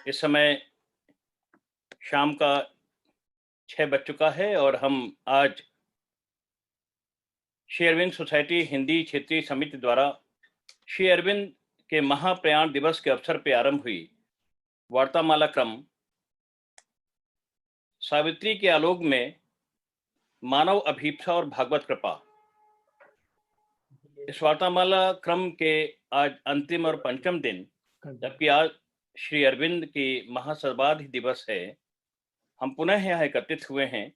इस समय शाम का 6 बज चुका है और हम आज श्री अरविंद सोसाइटी हिंदी क्षेत्रीय समिति द्वारा श्री अरविंद के महाप्रयाण दिवस के अवसर पर आरंभ हुई वार्तामाला क्रम सावित्री के आलोक में मानव अभीप्सा और भागवत कृपा। इस वार्तामाला क्रम के आज अंतिम और पंचम दिन, जबकि आज श्री अरविंद की महासमाधि दिवस है, हम पुनः यहाँ एकत्रित हुए हैं।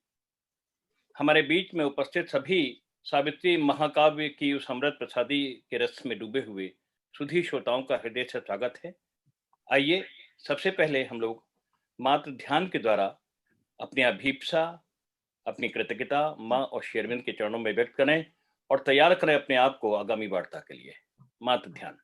हमारे बीच में उपस्थित सभी सावित्री महाकाव्य की उस अमृत प्रसादी के रस में डूबे हुए सुधी श्रोताओं का हृदय से स्वागत है। आइए सबसे पहले हम लोग मात्र ध्यान के द्वारा अपनी अभीप्सा, अपनी कृतज्ञता माँ और श्री अरविंद के चरणों में व्यक्त करें और तैयार करें अपने आप को आगामी वार्ता के लिए। मात्र ध्यान।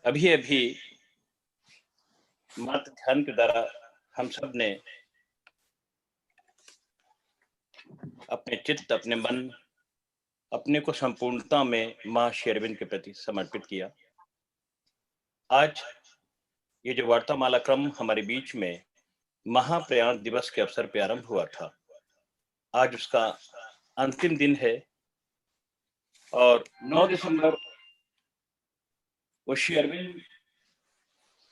अभी अभी मात्र ध्यान के द्वारा हम सब ने अपने चित्त, अपने मन, अपने को संपूर्णता में मां श्री अरविंद के प्रति समर्पित किया। आज ये जो वार्तामाला क्रम हमारे बीच में महाप्रयाण दिवस के अवसर पर आरंभ हुआ था, आज उसका अंतिम दिन है और 9 दिसंबर वो श्री अरविंद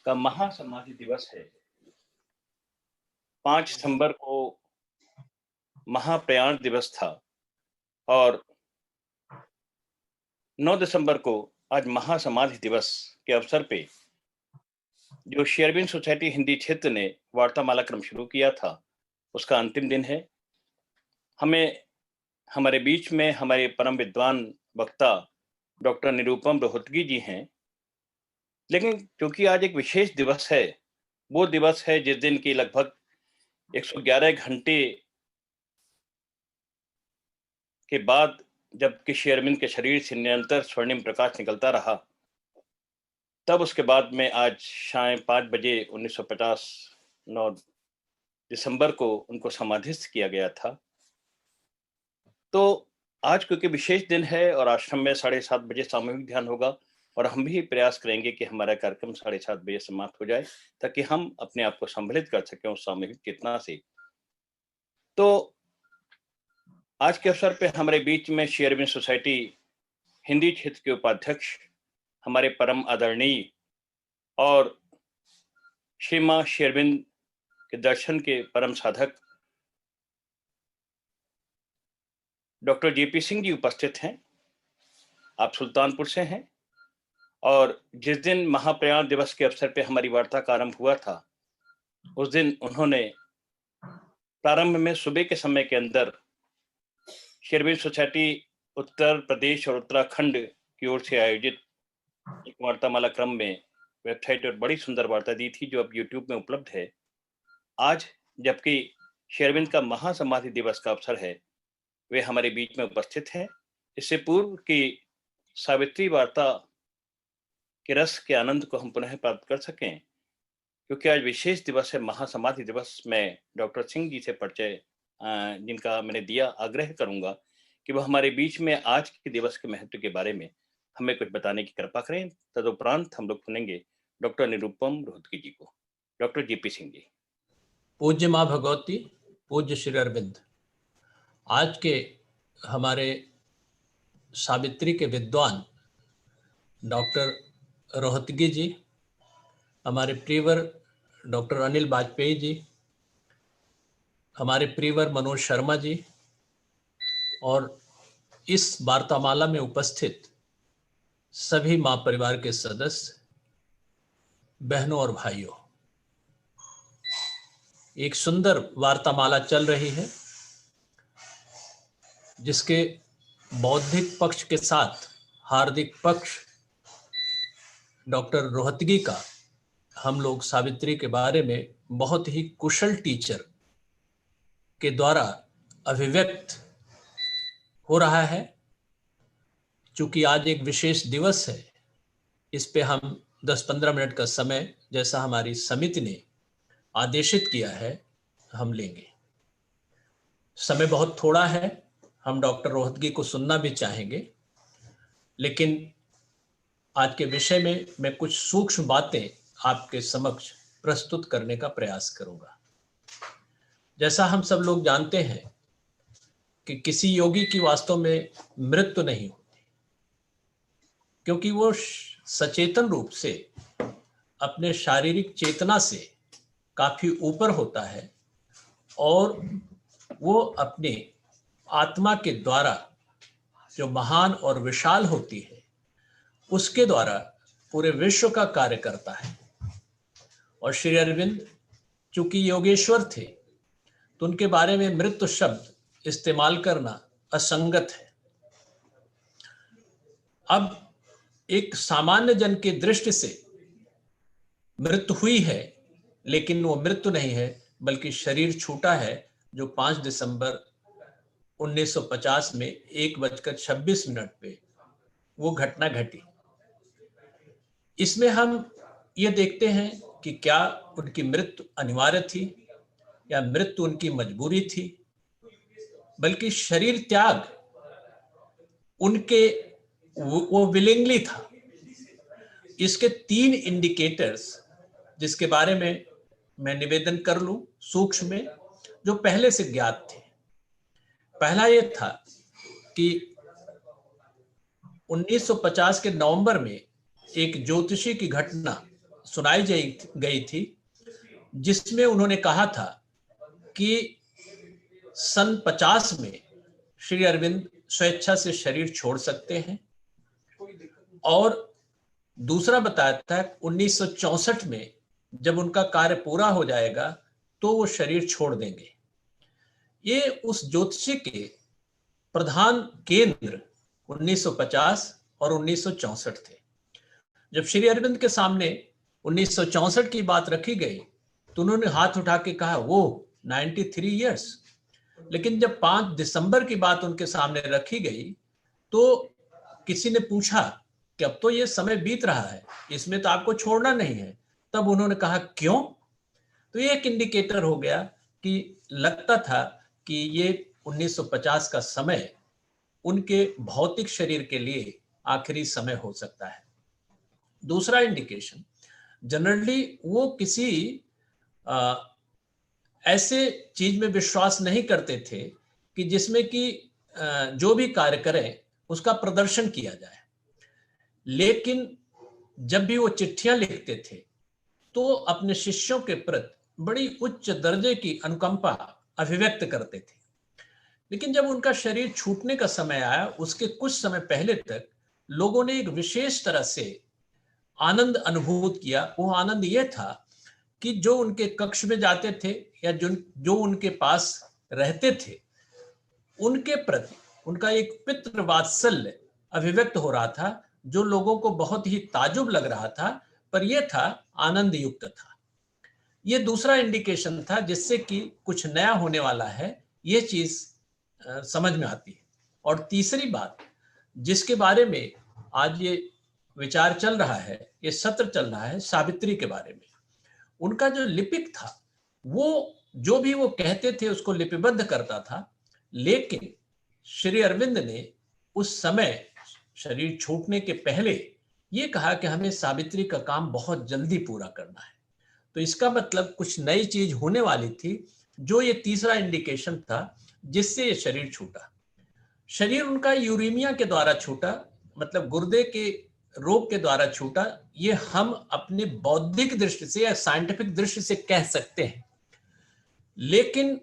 का महासमाधि दिवस है। 5 सितंबर को महाप्रयाण दिवस था और 9 दिसंबर को आज महासमाधि दिवस के अवसर पे जो श्री अरविंद सोसाइटी हिंदी क्षेत्र ने वार्तामाला क्रम शुरू किया था, उसका अंतिम दिन है। हमें हमारे बीच में हमारे परम विद्वान वक्ता डॉक्टर निरुपम रोहतगी जी हैं, लेकिन क्योंकि आज एक विशेष दिवस है, वो दिवस है जिस दिन की लगभग 111 घंटे के बाद जबकि श्री अरविंद के शरीर से निरंतर स्वर्णिम प्रकाश निकलता रहा, तब उसके बाद में आज शाम 5 बजे 1950 9 दिसंबर को उनको समाधिस्थ किया गया था। तो आज क्योंकि विशेष दिन है और आश्रम में 7:30 बजे सामूहिक ध्यान होगा और हम भी प्रयास करेंगे कि हमारा कार्यक्रम 7:30 बजे समाप्त हो जाए, ताकि हम अपने आप को संबलित कर सकें उस सामूहिक चेतना से। तो आज के अवसर पे हमारे बीच में श्री अरविंद सोसाइटी हिंदी क्षेत्र के उपाध्यक्ष, हमारे परम आदरणीय और श्री मां श्री अरविंद के दर्शन के परम साधक डॉक्टर जेपी सिंह जी उपस्थित हैं। आप सुल्तानपुर से हैं और जिस दिन महाप्रयाण दिवस के अवसर पे हमारी वार्ता का आरंभ हुआ था, उस दिन उन्होंने प्रारंभ में सुबह के समय के अंदर श्री अरविंद सोसाइटी उत्तर प्रदेश और उत्तराखंड की ओर से आयोजित एक वार्तामाला क्रम में वेबसाइट और बड़ी सुंदर वार्ता दी थी, जो अब यूट्यूब में उपलब्ध है। आज जबकि श्री अरविंद का महासमाधि दिवस का अवसर है, वे हमारे बीच में उपस्थित हैं। इससे पूर्व की सावित्री वार्ता के रस के आनंद को हम पुनः प्राप्त कर सकें, क्योंकि आज विशेष दिवस है, महासमाधि दिवस। मैं डॉक्टर सिंह जी से परिचय जिनका मैंने दिया, आग्रह करूंगा कि वह हमारे बीच में आज के दिवस के महत्व के बारे में हमें कुछ बताने की कृपा करें। तदुपरांत हम लोग सुनेंगे डॉक्टर निरुपम रोहतगी जी को। Doctor JP Singh ji. पूज्य माँ भगवती, पूज्य श्री अरविंद, आज के हमारे सावित्री के विद्वान डॉक्टर रोहतगी जी, हमारे प्रियवर डॉक्टर अनिल वाजपेयी जी, हमारे प्रियवर मनोज शर्मा जी और इस वार्तामाला में उपस्थित सभी माँ परिवार के सदस्य, बहनों और भाइयों, एक सुंदर वार्तामाला चल रही है जिसके बौद्धिक पक्ष के साथ हार्दिक पक्ष डॉक्टर रोहतगी का हम लोग सावित्री के बारे में बहुत ही कुशल टीचर के द्वारा अभिव्यक्त हो रहा है। चूंकि आज एक विशेष दिवस है, इस पे हम 10-15 मिनट का समय, जैसा हमारी समिति ने आदेशित किया है, हम लेंगे। समय बहुत थोड़ा है, हम डॉक्टर रोहतगी को सुनना भी चाहेंगे, लेकिन आज के विषय में मैं कुछ सूक्ष्म बातें आपके समक्ष प्रस्तुत करने का प्रयास करूंगा। जैसा हम सब लोग जानते हैं कि किसी योगी की वास्तव में मृत्यु नहीं होती, क्योंकि वो सचेतन रूप से अपने शारीरिक चेतना से काफी ऊपर होता है और वो अपने आत्मा के द्वारा, जो महान और विशाल होती है, उसके द्वारा पूरे विश्व का कार्य करता है। और श्री अरविंद चूंकि योगेश्वर थे, तो उनके बारे में मृत्यु शब्द इस्तेमाल करना असंगत है। अब एक सामान्य जन की दृष्टि से मृत्यु हुई है, लेकिन वो मृत्यु नहीं है, बल्कि शरीर छूटा है, जो 5 दिसंबर 1950 में 1:26 पे वो घटना घटी। इसमें हम ये देखते हैं कि क्या उनकी मृत्यु अनिवार्य थी या मृत्यु उनकी मजबूरी थी, बल्कि शरीर त्याग उनके वो विलिंगली था। इसके 3 इंडिकेटर्स, जिसके बारे में मैं निवेदन कर लूं सूक्ष्म में, जो पहले से ज्ञात थे। पहला ये था कि 1950 के नवंबर में एक ज्योतिषी की घटना सुनाई गई थी, जिसमें उन्होंने कहा था कि सन 50 में श्री अरविंद स्वेच्छा से शरीर छोड़ सकते हैं, और दूसरा बताया था 1964 में जब उनका कार्य पूरा हो जाएगा तो वो शरीर छोड़ देंगे। ये उस ज्योतिषी के प्रधान केंद्र 1950 और 1964 थे। जब श्री अरविंद के सामने 1964 की बात रखी गई तो उन्होंने हाथ उठा के कहा, वो 93 इयर्स। लेकिन जब 5 दिसंबर की बात उनके सामने रखी गई तो किसी ने पूछा कि अब तो ये समय बीत रहा है, इसमें तो आपको छोड़ना नहीं है। तब उन्होंने कहा क्यों? तो ये एक इंडिकेटर हो गया कि लगता था कि ये 1950 का समय उनके भौतिक शरीर के लिए आखिरी समय हो सकता है। दूसरा इंडिकेशन, जनरली वो किसी ऐसे चीज में विश्वास नहीं करते थे कि जिसमें कि जो भी कार्य करें उसका प्रदर्शन किया जाए, लेकिन जब भी वो चिट्ठियां लिखते थे तो अपने शिष्यों के प्रति बड़ी उच्च दर्जे की अनुकंपा अभिव्यक्त करते थे। लेकिन जब उनका शरीर छूटने का समय आया, उसके कुछ समय पहले तक लोगों ने एक विशेष तरह से आनंद अनुभूत किया। वो आनंद यह था कि जो उनके कक्ष में जाते थे या जो उनके पास रहते थे, उनके प्रति उनका एक पितृ वात्सल्य अभिव्यक्त हो रहा था, जो लोगों को बहुत ही ताजुब लग रहा था, पर यह था आनंद युक्त था। यह दूसरा इंडिकेशन था जिससे कि कुछ नया होने वाला है, यह चीज समझ में आती है। और तीसरी बात जिसके बारे में आज ये विचार चल रहा है, ये सत्र चल रहा है, सावित्री के बारे में। उनका जो लिपिक था, वो जो भी वो कहते थे उसको लिपिबद्ध करता था, लेकिन श्री अरविंद ने उस समय शरीर छूटने के पहले ये कहा कि हमें सावित्री का काम बहुत जल्दी पूरा करना है। तो इसका मतलब कुछ नई चीज होने वाली थी, जो ये तीसरा इंडिकेशन था जिससे ये शरीर छूटा। शरीर उनका यूरेमिया के द्वारा छूटा, मतलब गुर्दे के रोग के द्वारा छूटा। ये हम अपने बौद्धिक दृष्टि से या साइंटिफिक दृष्टि से कह सकते हैं, लेकिन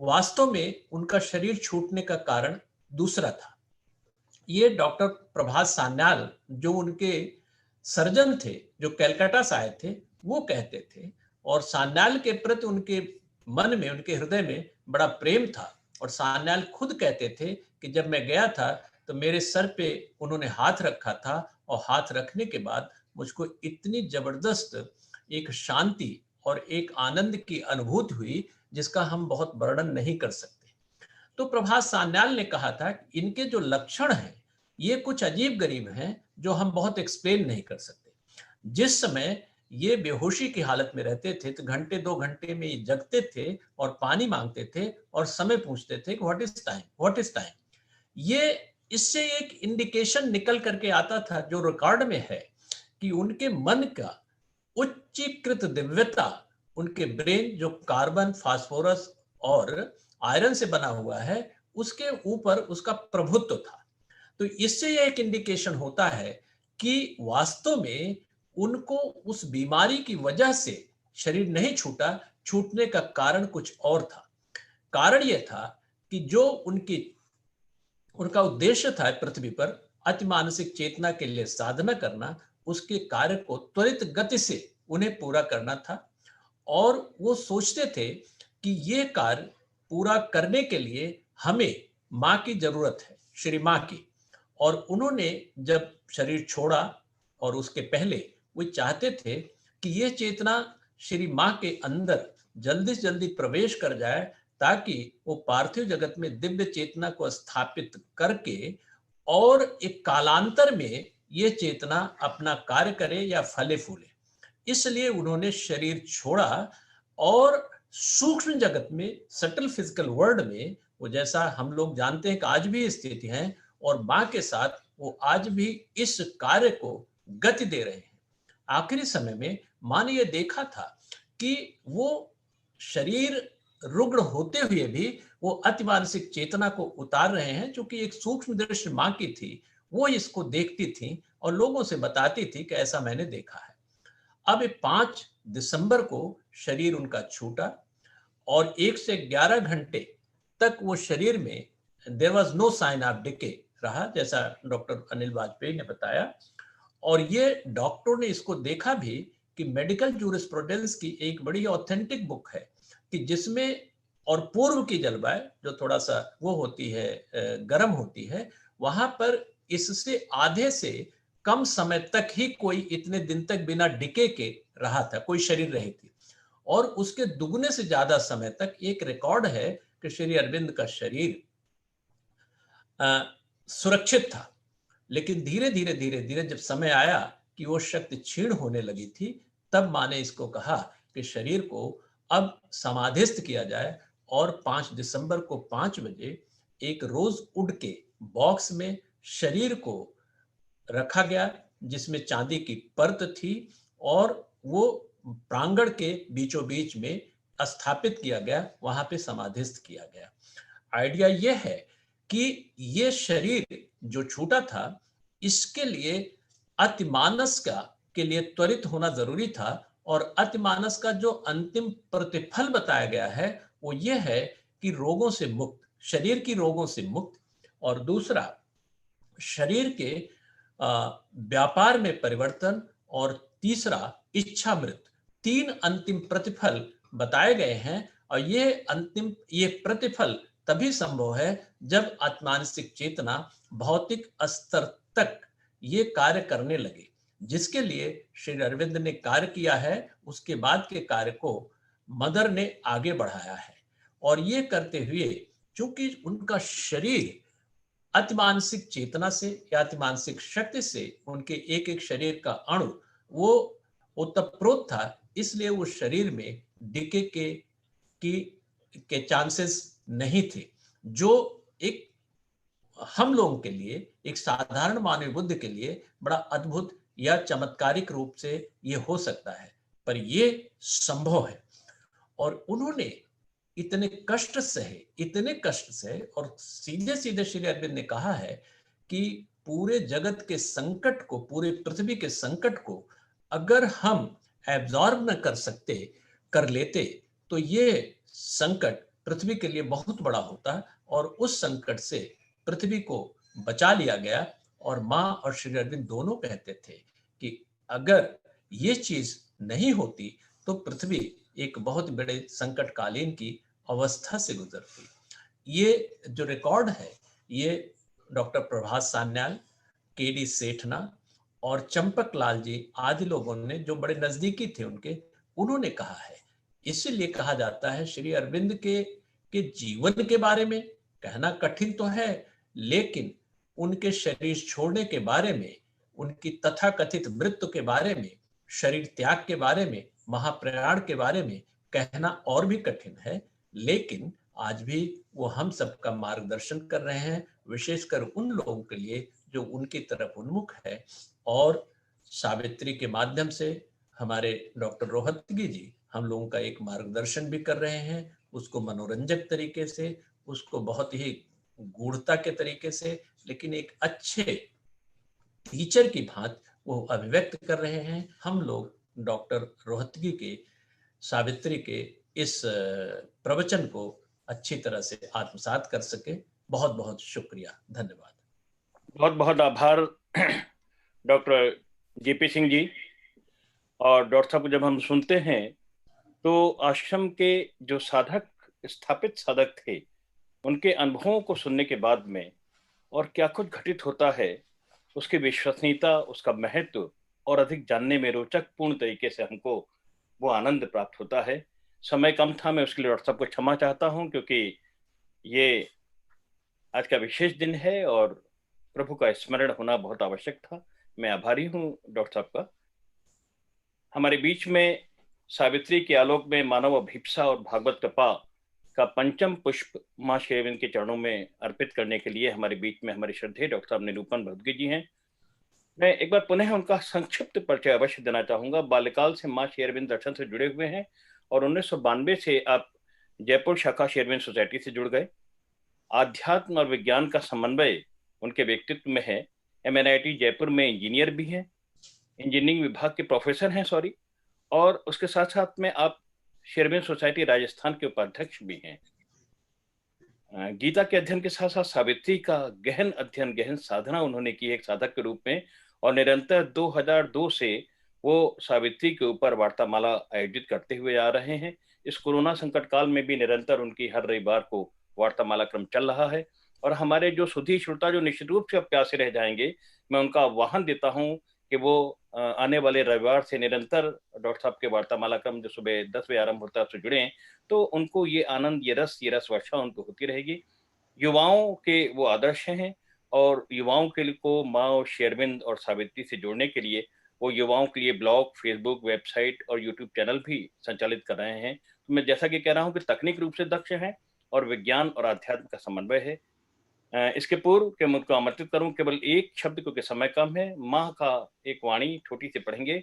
वास्तव में उनका शरीर छूटने का कारण दूसरा था। ये डॉक्टर प्रभात सान्याल, जो उनके सर्जन थे, जो कलकत्ता से आए थे, वो कहते थे। और सान्याल के प्रति उनके मन में, उनके हृदय में बड़ा प्रेम था। और सान्याल खुद कहते थे कि जब मैं गया था तो मेरे सर पे उन्होंने हाथ रखा था, और हाथ रखने के बाद मुझको इतनी जबरदस्त एक शांति और एक आनंद की अनुभूति हुई जिसका हम बहुत वर्णन नहीं कर सकते। तो प्रभात सान्याल ने कहा था कि इनके जो लक्षण हैं ये कुछ अजीब गरीब हैं, जो हम बहुत एक्सप्लेन नहीं कर सकते। जिस समय ये बेहोशी की हालत में रहते थे तो घंटे 2 घंटे में ये जगते थे और पानी मांगते थे और समय पूछते थे कि what is time, what is time. ये इससे एक इंडिकेशन निकल करके आता था जो रिकॉर्ड में है कि उनके मन का उच्चीकृत दिव्यता, उनके ब्रेन जो कार्बन, फास्फोरस और आयरन से बना हुआ है, उसके ऊपर उसका प्रभुत्व था। तो इससे यह एक इंडिकेशन होता है कि वास्तव में उनको उस बीमारी की वजह से शरीर नहीं छूटा, छूटने का कारण कुछ और था। कारण यह था कि जो उनका उद्देश्य था पृथ्वी पर अतिमानसिक चेतना के लिए साधना करना, उसके कार्य को त्वरित गति से उन्हें पूरा करना था। और वो सोचते थे कि ये कार्य पूरा करने के लिए हमें माँ की जरूरत है, श्री माँ की। और उन्होंने जब शरीर छोड़ा और उसके पहले वो चाहते थे कि ये चेतना श्री माँ के अंदर जल्दी से जल्दी प्रवेश कर जाए, ताकि वो पार्थिव जगत में दिव्य चेतना को स्थापित करके और एक कालांतर में ये चेतना अपना कार्य करे या फले फूले। इसलिए उन्होंने शरीर छोड़ा और सूक्ष्म जगत में, सटल फिजिकल वर्ल्ड में, वो जैसा हम लोग जानते हैं कि आज भी स्थिति है, और मां के साथ वो आज भी इस कार्य को गति दे रहे हैं। आखिरी समय में मां ने ये देखा था कि वो शरीर रुग्ण होते हुए भी वो अतिमानसिक चेतना को उतार रहे हैं, जो कि एक सूक्ष्म दृष्टि मां की थी। वो इसको देखती थी और लोगों से बताती थी कि ऐसा मैंने देखा है। अब 5 दिसंबर को शरीर उनका छूटा और 1 से 11 घंटे तक वो शरीर में there was no sign of decay रहा, जैसा डॉक्टर अनिल वाजपेयी ने बताया। और ये डॉक्टरों ने इसको देखा भी कि मेडिकल जूरिस्प्रूडेंस की एक बड़ी ऑथेंटिक बुक है कि जिसमें, और पूर्व की जलवायु जो थोड़ा सा वो होती है, गर्म होती है, वहां पर इससे आधे से कम समय तक ही कोई इतने दिन तक बिना डिके के रहा था, कोई शरीर रही थी। और उसके दुगने से ज्यादा समय तक एक रिकॉर्ड है कि श्री अरविंद का शरीर सुरक्षित था। लेकिन धीरे धीरे धीरे धीरे जब समय आया कि वो शक्ति क्षीण होने लगी थी, तब माँ ने इसको कहा कि शरीर को अब समाधिस्थ किया जाए, और 5 दिसंबर को 5 बजे एक रोजवुड के बॉक्स में शरीर को रखा गया, जिसमें चांदी की परत थी, और वो प्रांगण के बीचों बीच में स्थापित किया गया, वहां पे समाधिस्थ किया गया। आइडिया यह है कि ये शरीर जो छूटा था, इसके लिए अतिमानस का के लिए त्वरित होना जरूरी था, और अतिमानस का जो अंतिम प्रतिफल बताया गया है वो ये है कि रोगों से मुक्त, शरीर की रोगों से मुक्त, और दूसरा शरीर के व्यापार में परिवर्तन, और तीसरा इच्छामृत, 3 अंतिम प्रतिफल बताए गए हैं। और ये प्रतिफल तभी संभव है जब आत्मानसिक चेतना भौतिक स्तर तक ये कार्य करने लगे, जिसके लिए श्री अरविंद ने कार्य किया है। उसके बाद के कार्य को मदर ने आगे बढ़ाया है, और ये करते हुए चूंकि उनका शरीर अतिमानसिक चेतना से या अतिमानसिक शक्ति से, उनके एक एक शरीर का अणु वो ओतप्रोत था, इसलिए उस शरीर में डिके के चांसेस नहीं थे, जो एक हम लोगों के लिए, एक साधारण मानव बुद्धि के लिए बड़ा अद्भुत या चमत्कारिक रूप से ये हो सकता है, पर ये संभव है। और उन्होंने इतने कष्ट सहे, और सीधे सीधे श्री अरविंद ने कहा है कि पूरे जगत के संकट को, पूरे पृथ्वी के संकट को अगर हम एब्जॉर्ब न कर लेते, तो ये संकट पृथ्वी के लिए बहुत बड़ा होता, और उस संकट से पृथ्वी को बचा लिया गया। और माँ और श्री अरविंद दोनों कहते थे कि अगर ये चीज नहीं होती तो पृथ्वी एक बहुत बड़े संकटकालीन की अवस्था से गुजरती। ये जो रिकॉर्ड है, ये डॉक्टर प्रभास सान्याल, केडी सेठना और चंपक लाल जी आदि लोगों ने, जो बड़े नजदीकी थे उनके, उन्होंने कहा है। इसीलिए कहा जाता है श्री अरविंद के जीवन के बारे में कहना कठिन तो है, लेकिन उनके शरीर छोड़ने के बारे में, उनकी तथाकथित मृत्यु के बारे में, शरीर त्याग के बारे में, महाप्रयाण के बारे में कहना और भी कठिन है। लेकिन आज भी वो हम सबका मार्गदर्शन कर रहे हैं, विशेषकर उन लोगों के लिए जो उनकी तरफ उन्मुख है। और सावित्री के माध्यम से हमारे डॉक्टर रोहतगी जी हम लोगों का एक मार्गदर्शन भी कर रहे हैं, उसको मनोरंजक तरीके से, उसको बहुत ही गूढ़ता के तरीके से, लेकिन एक अच्छे टीचर की भांति वो अभिव्यक्त कर रहे हैं। हम लोग डॉक्टर रोहतगी के, सावित्री के इस प्रवचन को अच्छी तरह से आत्मसात कर सके। बहुत बहुत शुक्रिया, धन्यवाद। बहुत बहुत आभार डॉक्टर जेपी सिंह जी। और डॉक्टर साहब को जब हम सुनते हैं तो आश्रम के जो स्थापित साधक थे, उनके अनुभवों को सुनने के बाद में और क्या कुछ घटित होता है, उसकी विश्वसनीयता, उसका महत्व और अधिक जानने में रोचक पूर्ण तरीके से हमको वो आनंद प्राप्त होता है। समय कम था, मैं उसके लिए डॉक्टर साहब को क्षमा चाहता हूं, क्योंकि ये आज का विशेष दिन है और प्रभु का स्मरण होना बहुत आवश्यक था। मैं आभारी हूं डॉक्टर साहब का। हमारे बीच में सावित्री के आलोक में मानव अभिप्सा और भागवत कृपा का पंचम पुष्प मां श्री अरविंद के चरणों में अर्पित करने के लिए हमारे बीच में हमारे श्रद्धेय डॉक्टर साहब निरूपम भगवती जी हैं। मैं एक बार पुनः उनका संक्षिप्त परिचय अवश्य देना चाहूंगा। बाल्यकाल से मां श्री अरविंद दर्शन से जुड़े हुए हैं और 1992 से आप जयपुर शाखा श्री अरविंद सोसाइटी से जुड़ गए। आध्यात्म और विज्ञान का समन्वय उनके व्यक्तित्व में है। MNIT जयपुर में इंजीनियर भी हैं, इंजीनियरिंग विभाग के प्रोफेसर हैं, और उसके साथ साथ में आप श्री अरविंद सोसाइटी राजस्थान के उपाध्यक्ष भी हैं। गीता के अध्ययन के साथ साथ सावित्री का गहन अध्ययन, गहन साधना उन्होंने की एक साधक के रूप में, और निरंतर 2002 से वो सावित्री के ऊपर वार्तामाला आयोजित करते हुए आ रहे हैं। इस कोरोना संकट काल में भी निरंतर उनकी हर रविवार को वार्तामाला क्रम चल रहा है। और हमारे जो सुधी श्रोता जो निश्चित रूप से अब प्यासे रह जाएंगे, मैं उनका आह्वान देता हूं कि वो आने वाले रविवार से निरंतर डॉक्टर साहब के वार्तामाला क्रम जो सुबह 10 बजे आरंभ होता है उससे जुड़े, तो उनको ये आनंद, ये रस वर्षा उनको होती रहेगी। युवाओं के वो आदर्श हैं और युवाओं के लिए को माँ और श्री अरविंद और सावित्री से जोड़ने के लिए वो युवाओं के लिए ब्लॉग, फेसबुक, वेबसाइट और यूट्यूब चैनल भी संचालित कर रहे हैं। तो मैं जैसा कि कह रहा हूँ कि तकनीक रूप से दक्ष हैं और विज्ञान और अध्यात्म का समन्वय है। इसके पूर्व कि मैं उनको आमंत्रित करूं, केवल एक शब्द क्योंकि समय कम है, माँ का एक वाणी छोटी सी पढ़ेंगे।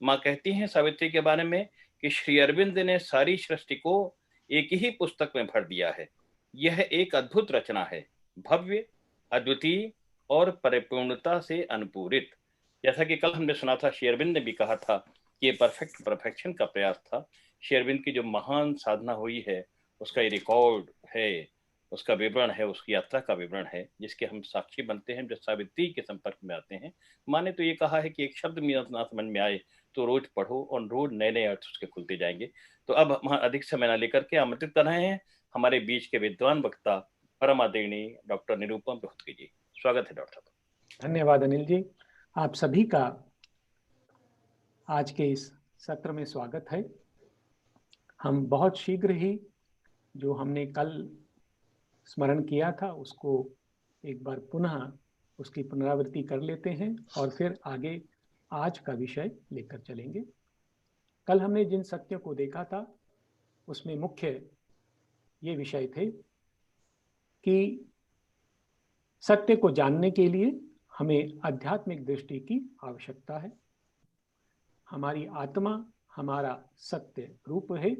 माँ कहती हैं सावित्री के बारे में कि श्री अरविंद ने सारी सृष्टि को एक ही पुस्तक में भर दिया है। यह एक अद्भुत रचना है, भव्य, अद्वितीय और परिपूर्णता से अनुपूरित। जैसा कि कल हमने सुना था, श्री अरविंद ने भी कहा था कि ये परफेक्शन का प्रयास था। श्री अरविंद की जो महान साधना हुई है उसका ये रिकॉर्ड है, उसका विवरण है, उसकी यात्रा का विवरण है, जिसके हम साक्षी बनते हैं जब सावित्री के संपर्क में आते हैं। माँ ने तो ये कहा है कि एक शब्द ना समझ में आए तो रोज पढ़ो और रोज नए नए अर्थ उसके खुलते जाएंगे। तो अब हम अधिक समय न लेकर के आमंत्रित कर रहे हैं हमारे बीच के विद्वान वक्ता परम आदरणीय डॉक्टर निरूपम रोहतगी जी। स्वागत है डॉक्टर साहब। धन्यवाद अनिल जी, आप सभी का आज के इस सत्र में स्वागत है। हम बहुत शीघ्र ही जो हमने कल स्मरण किया था उसको एक बार पुनः उसकी पुनरावृत्ति कर लेते हैं और फिर आगे आज का विषय लेकर चलेंगे। कल हमने जिन सत्यों को देखा था उसमें मुख्य ये विषय थे कि सत्य को जानने के लिए हमें आध्यात्मिक दृष्टि की आवश्यकता है। हमारी आत्मा हमारा सत्य रूप है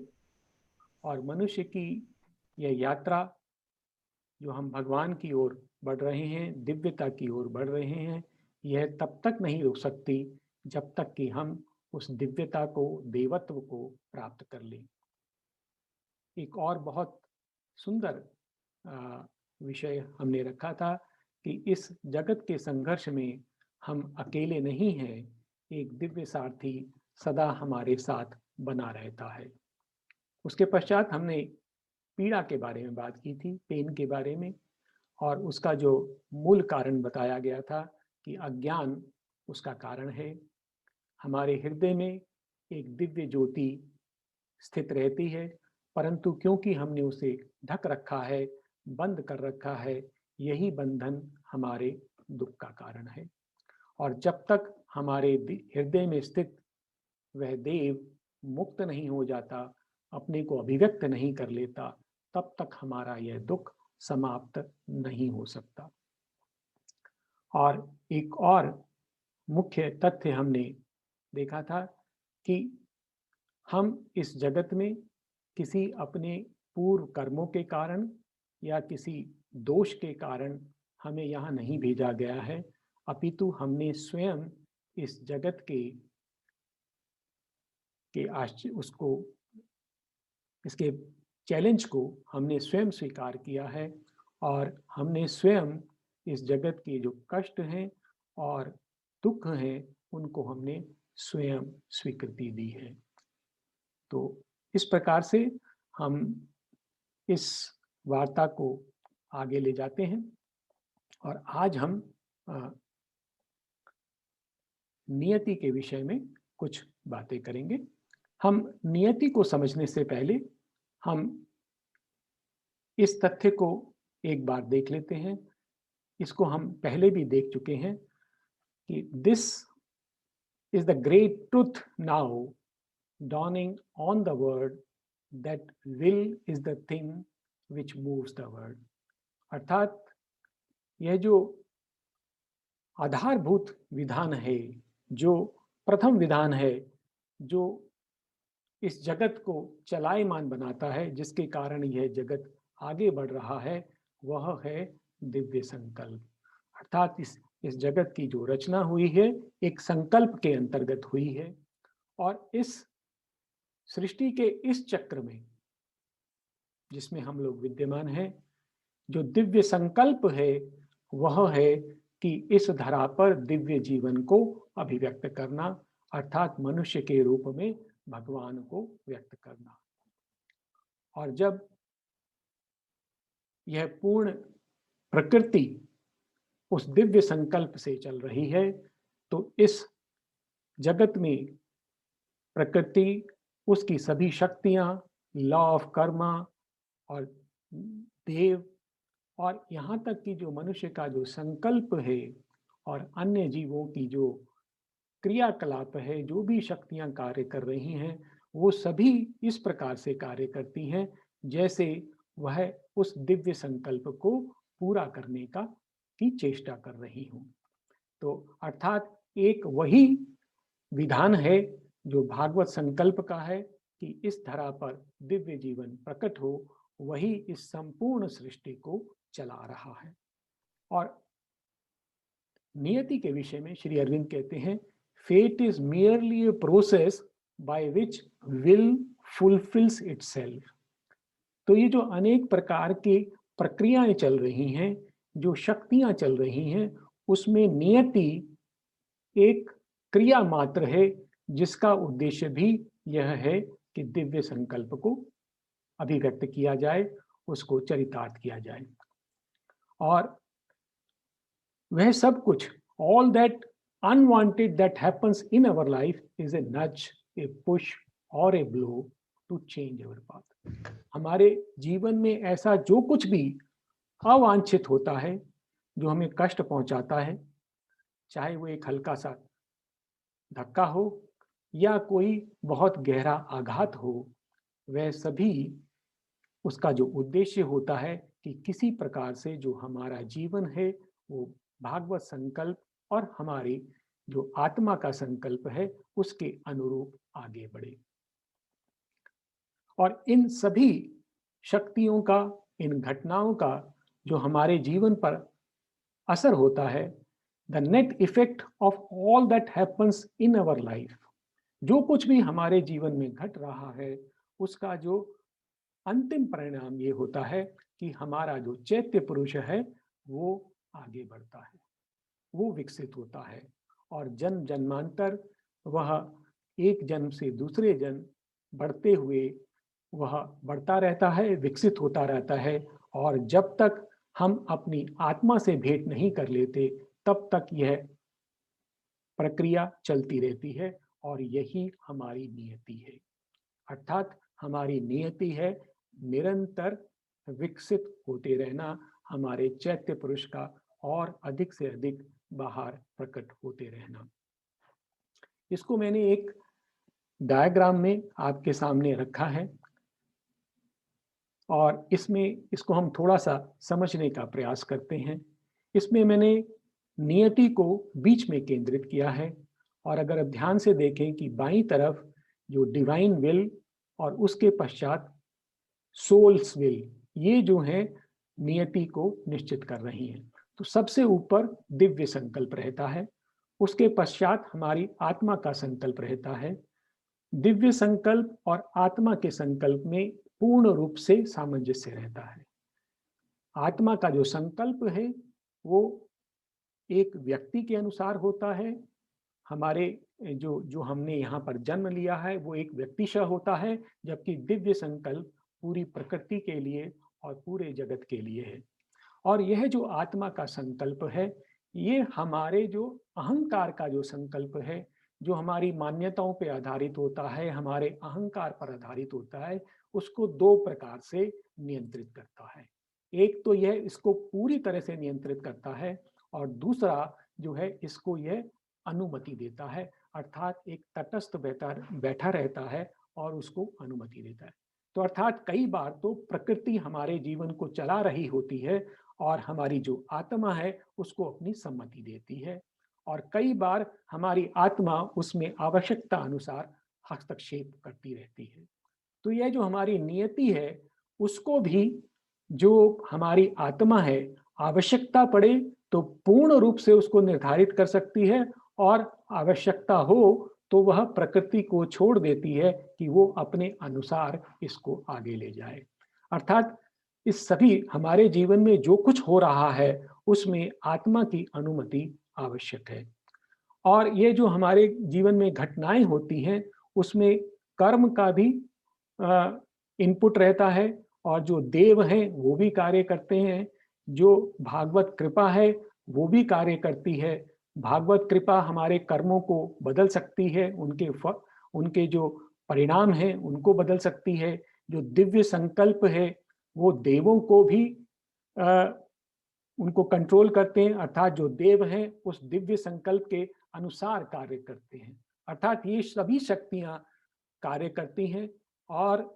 और मनुष्य की यह यात्रा जो हम भगवान की ओर बढ़ रहे हैं, दिव्यता की ओर बढ़ रहे हैं, यह तब तक नहीं रुक सकती जब तक कि हम उस दिव्यता को, देवत्व को प्राप्त कर लें। एक और बहुत सुंदर विषय हमने रखा था कि इस जगत के संघर्ष में हम अकेले नहीं हैं, एक दिव्य सारथी सदा हमारे साथ बना रहता है। उसके पश्चात हमने पीड़ा के बारे में बात की थी, पेन के बारे में, और उसका जो मूल कारण बताया गया था कि अज्ञान उसका कारण है। हमारे हृदय में एक दिव्य ज्योति स्थित रहती है, परंतु क्योंकि हमने उसे ढक रखा है, बंद कर रखा है, यही बंधन हमारे दुख का कारण है। और जब तक हमारे हृदय में स्थित वह देव मुक्त नहीं हो जाता, अपने को अभिव्यक्त नहीं कर लेता, तब तक हमारा यह दुख समाप्त नहीं हो सकता। और एक और मुख्य तथ्य हमने देखा था कि हम इस जगत में किसी अपने पूर्व कर्मों के कारण या किसी दोष के कारण हमें यहाँ नहीं भेजा गया है, अपितु हमने स्वयं इस जगत के उसको, इसके चैलेंज को हमने स्वयं स्वीकार किया है और हमने स्वयं इस जगत के जो कष्ट हैं और दुख हैं उनको हमने स्वयं स्वीकृति दी है। तो इस प्रकार से हम इस वार्ता को आगे ले जाते हैं और आज हम नियति के विषय में कुछ बातें करेंगे। हम नियति को समझने से पहले हम इस तथ्य को एक बार देख लेते हैं। इसको हम पहले भी देख चुके हैं कि this is the great truth now dawning on the world that will is the thing which moves the world। अर्थात यह जो आधारभूत विधान है, जो प्रथम विधान है, जो इस जगत को चलायमान बनाता है, जिसके कारण यह जगत आगे बढ़ रहा है, वह है दिव्य संकल्प। अर्थात इस जगत की जो रचना हुई है एक संकल्प के अंतर्गत हुई है और इस सृष्टि के इस चक्र में जिसमें हम लोग विद्यमान हैं, जो दिव्य संकल्प है वह है कि इस धरा पर दिव्य जीवन को अभिव्यक्त करना, अर्थात मनुष्य के रूप में भगवान को व्यक्त करना। और जब यह पूर्ण प्रकृति उस दिव्य संकल्प से चल रही है तो इस जगत में प्रकृति, उसकी सभी शक्तियां, लॉ ऑफ कर्मा और देव और यहाँ तक कि जो मनुष्य का जो संकल्प है और अन्य जीवों की जो क्रियाकलाप है, जो भी शक्तियां कार्य कर रही हैं, वो सभी इस प्रकार से कार्य करती हैं जैसे वह उस दिव्य संकल्प को पूरा करने की चेष्टा कर रही हूं। तो अर्थात एक वही विधान है जो भागवत संकल्प का है कि इस धरा पर दिव्य जीवन प्रकट हो, वही इस संपूर्ण सृष्टि को चला रहा है। और नियति के विषय में श्री अरविंद कहते हैं, fate is merely a process by which will fulfils itself. तो ये जो अनेक प्रकार की प्रक्रियाएं चल रही हैं, जो शक्तियां चल रही हैं, उसमें नियति एक क्रिया मात्र है जिसका उद्देश्य भी यह है कि दिव्य संकल्प को अभिव्यक्त किया जाए, उसको चरितार्थ किया जाए। और वह सब कुछ, all that unwanted that happens in our life is a nudge, a push or a blow to change our path। हमारे जीवन में ऐसा जो कुछ भी अवांछित होता है, जो हमें कष्ट पहुंचाता है, चाहे वो एक हल्का सा धक्का हो या कोई बहुत गहरा आघात हो, वह सभी उसका जो उद्देश्य होता है कि किसी प्रकार से जो हमारा जीवन है वो भागवत संकल्प और हमारी जो आत्मा का संकल्प है उसके अनुरूप आगे बढ़े। और इन सभी शक्तियों का, इन घटनाओं का जो हमारे जीवन पर असर होता है, the net effect of all that happens in our life, जो कुछ भी हमारे जीवन में घट रहा है उसका जो अंतिम परिणाम ये होता है कि हमारा जो चैत्य पुरुष है वो आगे बढ़ता है, वो विकसित होता है और जन्म जन्मांतर वह एक जन्म से दूसरे जन्म बढ़ते हुए वह बढ़ता रहता है, विकसित होता रहता है। और जब तक हम अपनी आत्मा से भेंट नहीं कर लेते तब तक यह प्रक्रिया चलती रहती है और यही हमारी नियति है। अर्थात हमारी नियति है निरंतर विकसित होते रहना, हमारे चैत्य पुरुष का और अधिक से अधिक बाहर प्रकट होते रहना। इसको मैंने एक डायग्राम में आपके सामने रखा है और इसमें इसको हम थोड़ा सा समझने का प्रयास करते हैं। इसमें मैंने नियति को बीच में केंद्रित किया है और अगर आप ध्यान से देखें कि बाईं तरफ जो डिवाइन विल और उसके पश्चात सोल्स विल, ये जो है नियति को निश्चित कर रही हैं। तो सबसे ऊपर दिव्य संकल्प रहता है, उसके पश्चात हमारी आत्मा का संकल्प रहता है। दिव्य संकल्प और आत्मा के संकल्प में पूर्ण रूप से सामंजस्य रहता है। आत्मा का जो संकल्प है वो एक व्यक्ति के अनुसार होता है, हमारे जो हमने यहाँ पर जन्म लिया है वो एक व्यक्तिशः होता है, जबकि दिव्य संकल्प पूरी प्रकृति के लिए और पूरे जगत के लिए है। और यह जो आत्मा का संकल्प है ये हमारे जो अहंकार का जो संकल्प है, जो हमारी मान्यताओं पे आधारित होता है, हमारे अहंकार पर आधारित होता है, उसको दो प्रकार से नियंत्रित करता है। एक तो यह इसको पूरी तरह से नियंत्रित करता है और दूसरा जो है इसको यह अनुमति देता है, अर्थात एक तटस्थ बैठा रहता है और उसको अनुमति देता है। तो अर्थात कई बार तो प्रकृति हमारे जीवन को चला रही होती है और हमारी जो आत्मा है उसको अपनी सम्मति देती है, और कई बार हमारी आत्मा उसमें आवश्यकता अनुसार हस्तक्षेप करती रहती है। तो यह जो हमारी नियति है उसको भी जो हमारी आत्मा है आवश्यकता पड़े तो पूर्ण रूप से उसको निर्धारित कर सकती है और आवश्यकता हो तो वह प्रकृति को छोड़ देती है कि वो अपने अनुसार इसको आगे ले जाए। अर्थात इस सभी हमारे जीवन में जो कुछ हो रहा है उसमें आत्मा की अनुमति आवश्यक है। और ये जो हमारे जीवन में घटनाएं होती हैं उसमें कर्म का भी इनपुट रहता है और जो देव हैं वो भी कार्य करते हैं, जो भागवत कृपा है वो भी कार्य करती है। भागवत कृपा हमारे कर्मों को बदल सकती है, उनके जो परिणाम हैं उनको बदल सकती है। जो दिव्य संकल्प है वो देवों को भी उनको कंट्रोल करते हैं, अर्थात जो देव हैं उस दिव्य संकल्प के अनुसार कार्य करते हैं। अर्थात ये सभी शक्तियां कार्य करती हैं और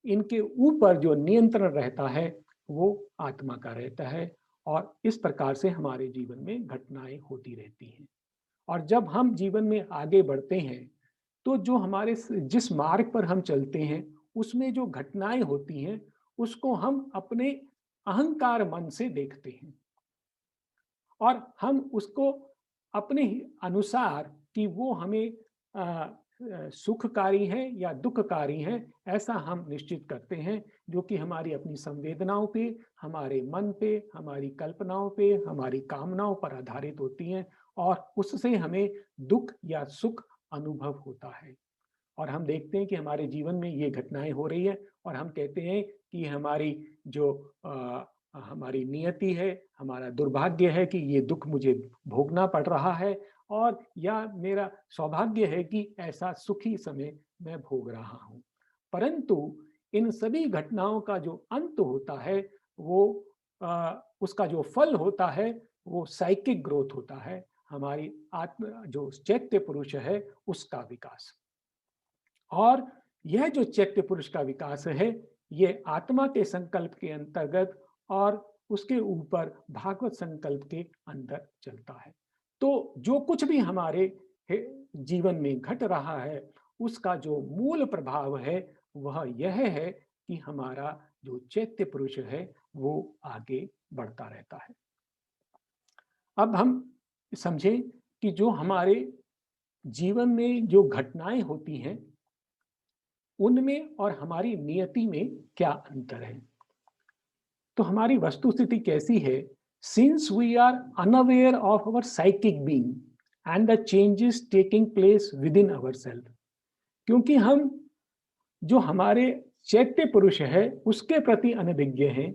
इनके ऊपर जो नियंत्रण रहता है वो आत्मा का रहता है, और इस प्रकार से हमारे जीवन में घटनाएं होती रहती हैं। और जब हम जीवन में आगे बढ़ते हैं तो जो हमारे जिस मार्ग पर हम चलते हैं उसमें जो घटनाएं होती हैं उसको हम अपने अहंकार मन से देखते हैं और हम उसको अपने ही अनुसार कि वो हमें सुखकारी है या दुखकारी है ऐसा हम निश्चित करते हैं, जो कि हमारी अपनी संवेदनाओं पे, हमारे मन पे, हमारी कल्पनाओं पे, हमारी कामनाओं पर आधारित होती हैं और उससे हमें दुख या सुख अनुभव होता है। और हम देखते हैं कि हमारे जीवन में ये घटनाएं हो रही है और हम कहते हैं कि हमारी जो हमारी नियति है, हमारा दुर्भाग्य है कि ये दुख मुझे भोगना पड़ रहा है, और या मेरा सौभाग्य है कि ऐसा सुखी समय मैं भोग रहा हूँ। परंतु इन सभी घटनाओं का जो अंत होता है वो उसका जो फल होता है वो साइकिक ग्रोथ होता है, हमारी आत्म जो चैत्य पुरुष है उसका विकास। और यह जो चैत्य पुरुष का विकास है ये आत्मा के संकल्प के अंतर्गत और उसके ऊपर भागवत संकल्प के अंदर चलता है। तो जो कुछ भी हमारे जीवन में घट रहा है उसका जो मूल प्रभाव है वह यह है कि हमारा जो चैत्य पुरुष है वो आगे बढ़ता रहता है। अब हम समझें कि जो हमारे जीवन में जो घटनाएं होती हैं उनमें और हमारी नियति में क्या अंतर है। तो हमारी वस्तुस्थिति कैसी है? Since we are unaware of our psychic being and the changes taking place within our self, क्योंकि हम जो हमारे चैत्य पुरुष है उसके प्रति अनभिज्ञ हैं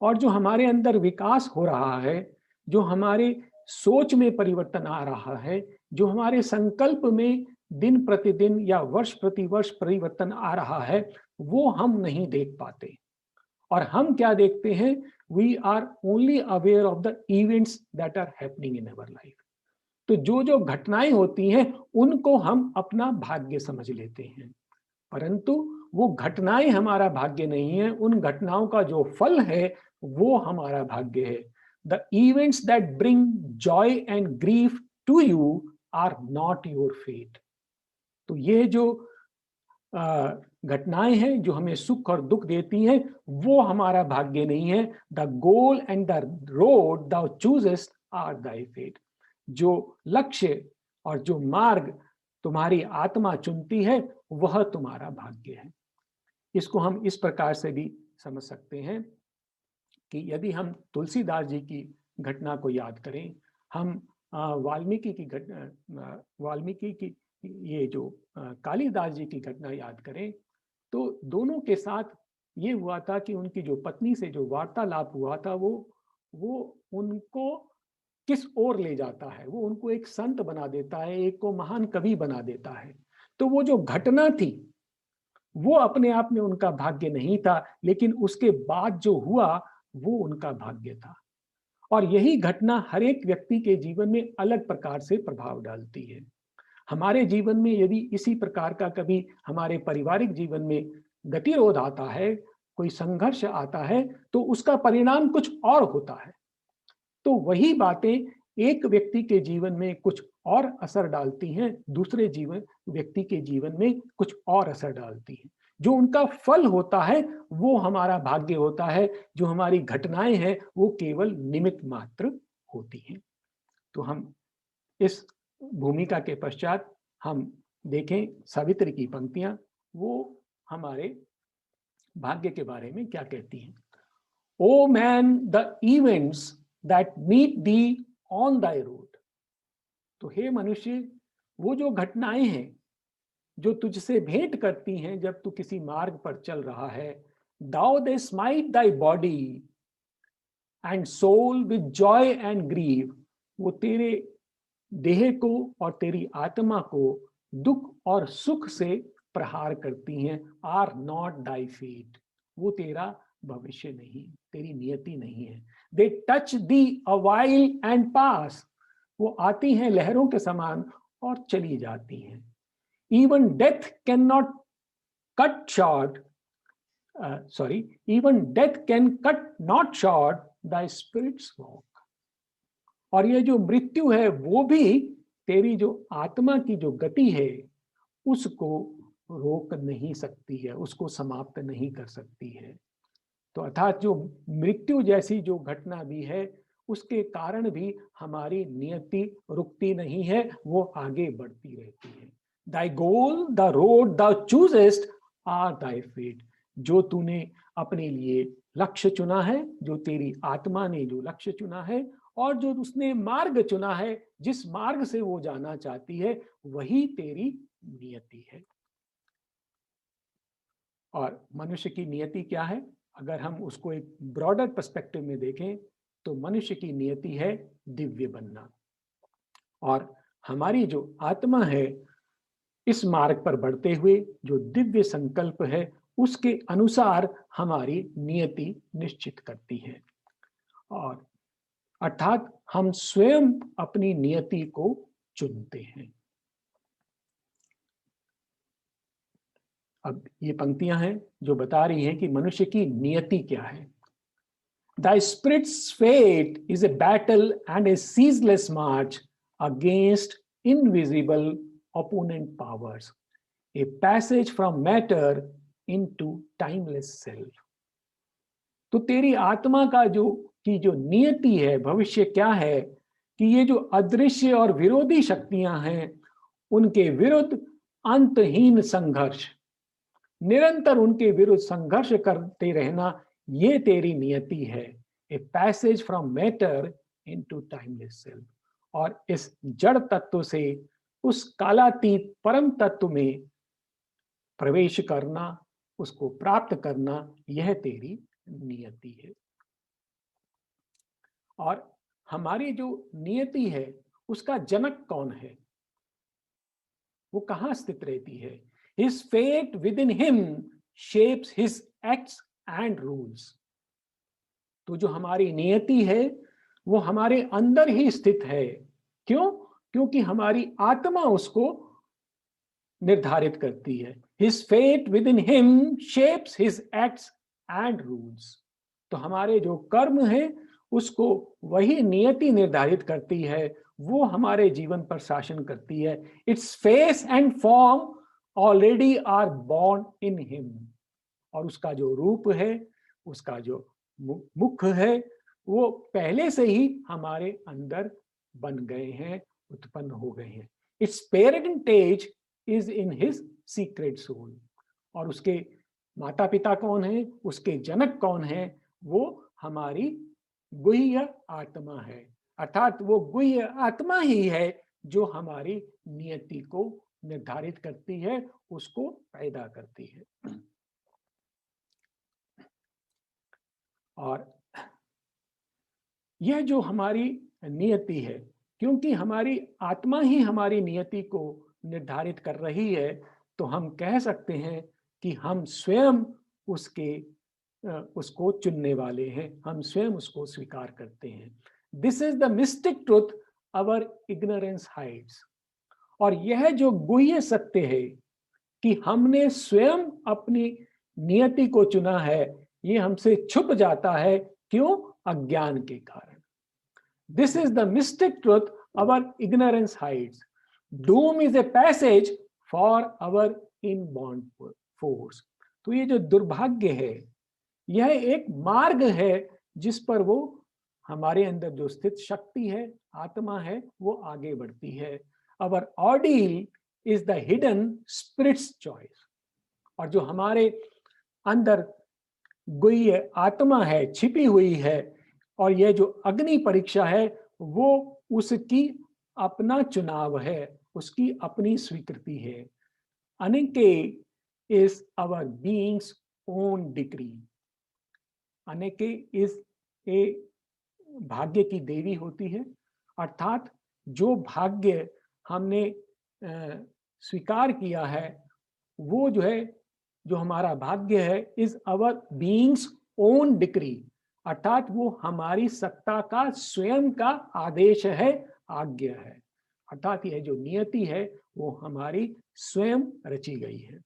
और जो हमारे अंदर विकास हो रहा है, जो हमारे सोच में परिवर्तन आ रहा है, जो हमारे संकल्प में दिन प्रतिदिन या वर्ष प्रति वर्ष परिवर्तन आ रहा है, वो हम नहीं देख पाते। और हम क्या देखते हैं? We are only aware of the events that are happening in our life. तो जो जो घटनाएं होती हैं उनको हम अपना भाग्य समझ लेते हैं, परंतु वो घटनाएं हमारा भाग्य नहीं है। उन घटनाओं का जो फल है वो हमारा भाग्य है। The events that bring joy and grief to you are not your fate. तो ये जो घटनाएं हैं जो हमें सुख और दुख देती हैं वो हमारा भाग्य नहीं है। The goal and the road thou choosest are thy fate। जो लक्ष्य और जो मार्ग तुम्हारी आत्मा चुनती है वह तुम्हारा भाग्य है। इसको हम इस प्रकार से भी समझ सकते हैं कि यदि हम तुलसीदास जी की घटना को याद करें, हम वाल्मीकि की ये जो कालिदास जी की घटना याद करें, तो दोनों के साथ ये हुआ था कि उनकी जो पत्नी से जो वार्तालाप हुआ था वो उनको किस ओर ले जाता है, वो उनको एक संत बना देता है, एक को महान कवि बना देता है। तो वो जो घटना थी वो अपने आप में उनका भाग्य नहीं था, लेकिन उसके बाद जो हुआ वो उनका भाग्य था। और यही घटना हर एक व्यक्ति के जीवन में अलग प्रकार से प्रभाव डालती है। हमारे जीवन में यदि इसी प्रकार का कभी हमारे पारिवारिक जीवन में गतिरोध आता है, कोई संघर्ष आता है, तो उसका परिणाम कुछ और होता है। तो वही बातें एक व्यक्ति के जीवन में कुछ और असर डालती हैं, दूसरे व्यक्ति के जीवन में कुछ और असर डालती हैं। जो उनका फल होता है वो हमारा भाग्य होता है, जो हमारी घटनाएं हैं वो केवल निमित्त मात्र होती हैं। तो हम इस भूमिका के पश्चात हम देखें सावित्री की पंक्तियां, वो हमारे भाग्य के बारे में क्या कहती हैं। O man, the events that meet thee on thy road. तो हे मनुष्य, वो जो घटनाएं हैं जो तुझसे भेंट करती हैं जब तू किसी मार्ग पर चल रहा है, thou they smite thy body and soul with joy and grief. वो तेरे देह को और तेरी आत्मा को दुख और सुख से प्रहार करती हैं। Are not thy fate. वो तेरा भविष्य नहीं, तेरी नियति नहीं है। They touch thee a while and pass, वो आती हैं लहरों के समान और चली जाती हैं। Even death can not cut short, even death can cut not short thy spirit's walk। और ये जो मृत्यु है वो भी तेरी जो आत्मा की जो गति है उसको रोक नहीं सकती है, उसको समाप्त नहीं कर सकती है। तो अर्थात जो मृत्यु जैसी जो घटना भी है उसके कारण भी हमारी नियति रुकती नहीं है, वो आगे बढ़ती रहती है। Thy goal, the road thou choosest are thy fate। जो तूने अपने लिए लक्ष्य चुना है, जो तेरी आत्मा ने जो लक्ष्य चुना है और जो उसने मार्ग चुना है, जिस मार्ग से वो जाना चाहती है, वही तेरी नियति है। और मनुष्य की नियति क्या है? अगर हम उसको एक ब्रॉडर पर्सपेक्टिव में देखें तो मनुष्य की नियति है दिव्य बनना। और हमारी जो आत्मा है इस मार्ग पर बढ़ते हुए जो दिव्य संकल्प है उसके अनुसार हमारी नियति निश्चित करती है। और अर्थात हम स्वयं अपनी नियति को चुनते हैं। अब ये पंक्तियां हैं जो बता रही हैं कि मनुष्य की नियति क्या है। Thy spirit's fate is a battle and a ceaseless march against invisible opponent powers, a passage from matter into timeless self। तो तेरी आत्मा का जो नियति है, भविष्य क्या है कि ये जो अदृश्य और विरोधी शक्तियां हैं उनके विरुद्ध अंतहीन संघर्ष, निरंतर उनके विरुद्ध संघर्ष करते रहना, ये तेरी नियति है। A passage from matter into timeless self. और इस जड़ तत्व से उस कालातीत परम तत्व में प्रवेश करना, उसको प्राप्त करना, यह तेरी नियति है। और हमारी जो नियति है उसका जनक कौन है? वो कहाँ स्थित रहती है? His fate within him shapes his acts and rules। तो जो हमारी नियति है वो हमारे अंदर ही स्थित है। क्यों? क्योंकि हमारी आत्मा उसको निर्धारित करती है। His fate within him shapes his acts and rules। तो हमारे जो कर्म है उसको वही नियति निर्धारित करती है, वो हमारे जीवन पर शासन करती है। Its face and form already are born in him। और उसका जो रूप है, उसका जो मुख है, वो पहले से ही हमारे अंदर बन गए हैं, उत्पन्न हो गए हैं। Its parentage is in his secret soul। और उसके माता पिता कौन है, उसके जनक कौन है? वो हमारी गुह्य आत्मा है। अर्थात वो गुह्य आत्मा ही है जो हमारी नियति को निर्धारित करती है, उसको पैदा करती है। और यह जो हमारी नियति है, क्योंकि हमारी आत्मा ही हमारी नियति को निर्धारित कर रही है, तो हम कह सकते हैं कि हम स्वयं उसको चुनने वाले हैं, हम स्वयं उसको स्वीकार करते हैं। This is the mystic truth our ignorance hides. और यह जो गुह्य सत्य है कि हमने स्वयं अपनी नियति को चुना है, ये हमसे छुप जाता है। क्यों? अज्ञान के कारण। This is the mystic truth our ignorance hides. Doom is a passage for our inborn force. तो ये जो दुर्भाग्य है, यह एक मार्ग है जिस पर वो हमारे अंदर जो स्थित शक्ति है, आत्मा है, वो आगे बढ़ती है। Our ordeal is the hidden spirit's choice. और जो हमारे अंदर गुह्य आत्मा है, छिपी हुई है, और यह जो अग्नि परीक्षा है वो उसकी अपना चुनाव है, उसकी अपनी स्वीकृति है। Ananke is our being's own decree. Ananke is a भाग्य की देवी होती है। अर्थात जो भाग्य हमने स्वीकार किया है, वो जो है, जो हमारा भाग्य है, is our being's own decree. अर्थात वो हमारी सत्ता का स्वयं का आदेश है, आज्ञा है। अर्थात यह जो नियति है वो हमारी स्वयं रची गई है।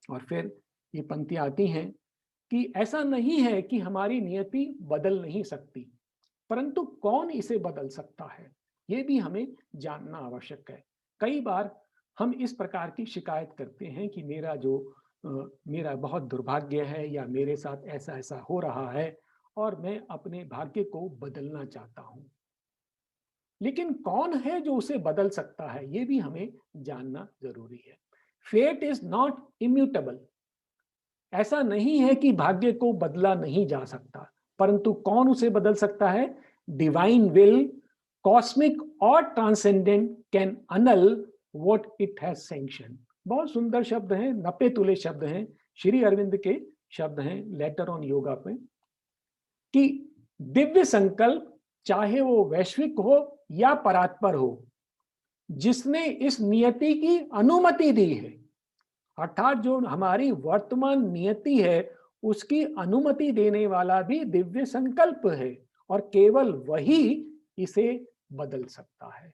और फिर ये पंक्ति आती हैं कि ऐसा नहीं है कि हमारी नियति बदल नहीं सकती, परंतु कौन इसे बदल सकता है, ये भी हमें जानना आवश्यक है। कई बार हम इस प्रकार की शिकायत करते हैं कि मेरा बहुत दुर्भाग्य है, या मेरे साथ ऐसा ऐसा हो रहा है और मैं अपने भाग्य को बदलना चाहता हूं। लेकिन कौन है जो उसे बदल सकता है, ये भी हमें जानना जरूरी है। Fate is not immutable. ऐसा नहीं है कि भाग्य को बदला नहीं जा सकता, परंतु कौन उसे बदल सकता है? डिवाइन विल, कॉस्मिक और transcendent, can annul what it has sanctioned। बहुत सुंदर शब्द हैं, नपे तुले शब्द हैं, श्री अरविंद के शब्द हैं लेटर ऑन योगा पे, कि दिव्य संकल्प चाहे वो वैश्विक हो या परात्पर हो, जिसने इस नियति की अनुमति दी है, अर्थात जो हमारी वर्तमान नियति है उसकी अनुमति देने वाला भी दिव्य संकल्प है, और केवल वही इसे बदल सकता है।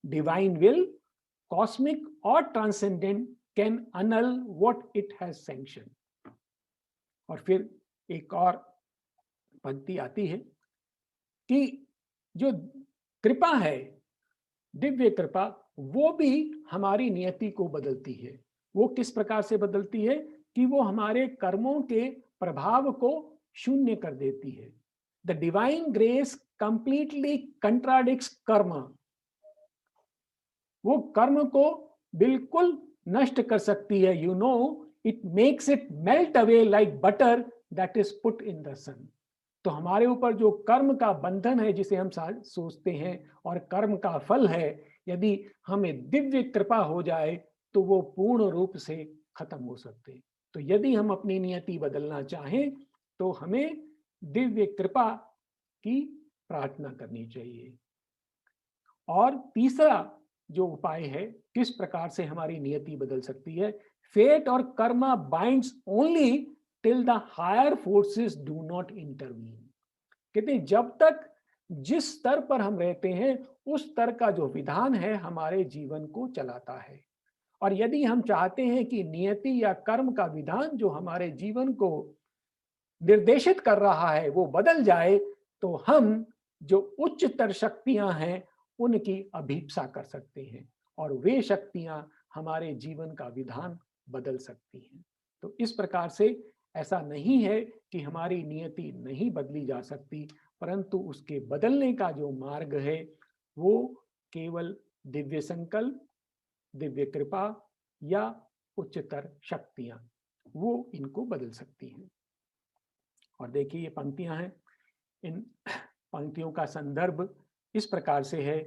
डिवाइन विल, कॉस्मिक और transcendent, can annul what it has sanctioned। और फिर एक और पंक्ति आती है कि जो कृपा है, दिव्य कृपा, वो भी हमारी नियति को बदलती है। वो किस प्रकार से बदलती है? कि वो हमारे कर्मों के प्रभाव को शून्य कर देती है। The divine grace completely contradicts karma. वो कर्म को बिल्कुल नष्ट कर सकती है। You know, it makes it melt away like butter that is put in the sun. तो हमारे ऊपर जो कर्म का बंधन है, जिसे हम सोचते हैं, और कर्म का फल है, यदि हमें दिव्य कृपा हो जाए तो वो पूर्ण रूप से खत्म हो सकते। तो यदि हम अपनी नियति बदलना चाहें तो हमें दिव्य कृपा की प्रार्थना करनी चाहिए। और तीसरा जो उपाय है, किस प्रकार से हमारी नियति बदल सकती है, फेट और karma binds only till the higher forces do not intervene. कहते हैं जब तक जिस स्तर पर हम रहते हैं उस स्तर का जो विधान है हमारे जीवन को चलाता है। और यदि हम चाहते हैं कि नियति या कर्म का विधान जो हमारे जीवन को निर्देशित कर रहा है वो बदल जाए, तो हम जो उच्चतर शक्तियां हैं उनकी अभीप्सा कर सकते हैं, और वे शक्तियां हमारे जीवन का विधान बदल सकती हैं। तो इस प्रकार से ऐसा नहीं है कि हमारी नियति नहीं बदली जा सकती, परंतु उसके बदलने का जो मार्ग है वो केवल दिव्य संकल्प, दिव्य कृपा या उच्चतर शक्तियां, वो इनको बदल सकती हैं। और देखिए ये पंक्तियां हैं, इन पंक्तियों का संदर्भ इस प्रकार से है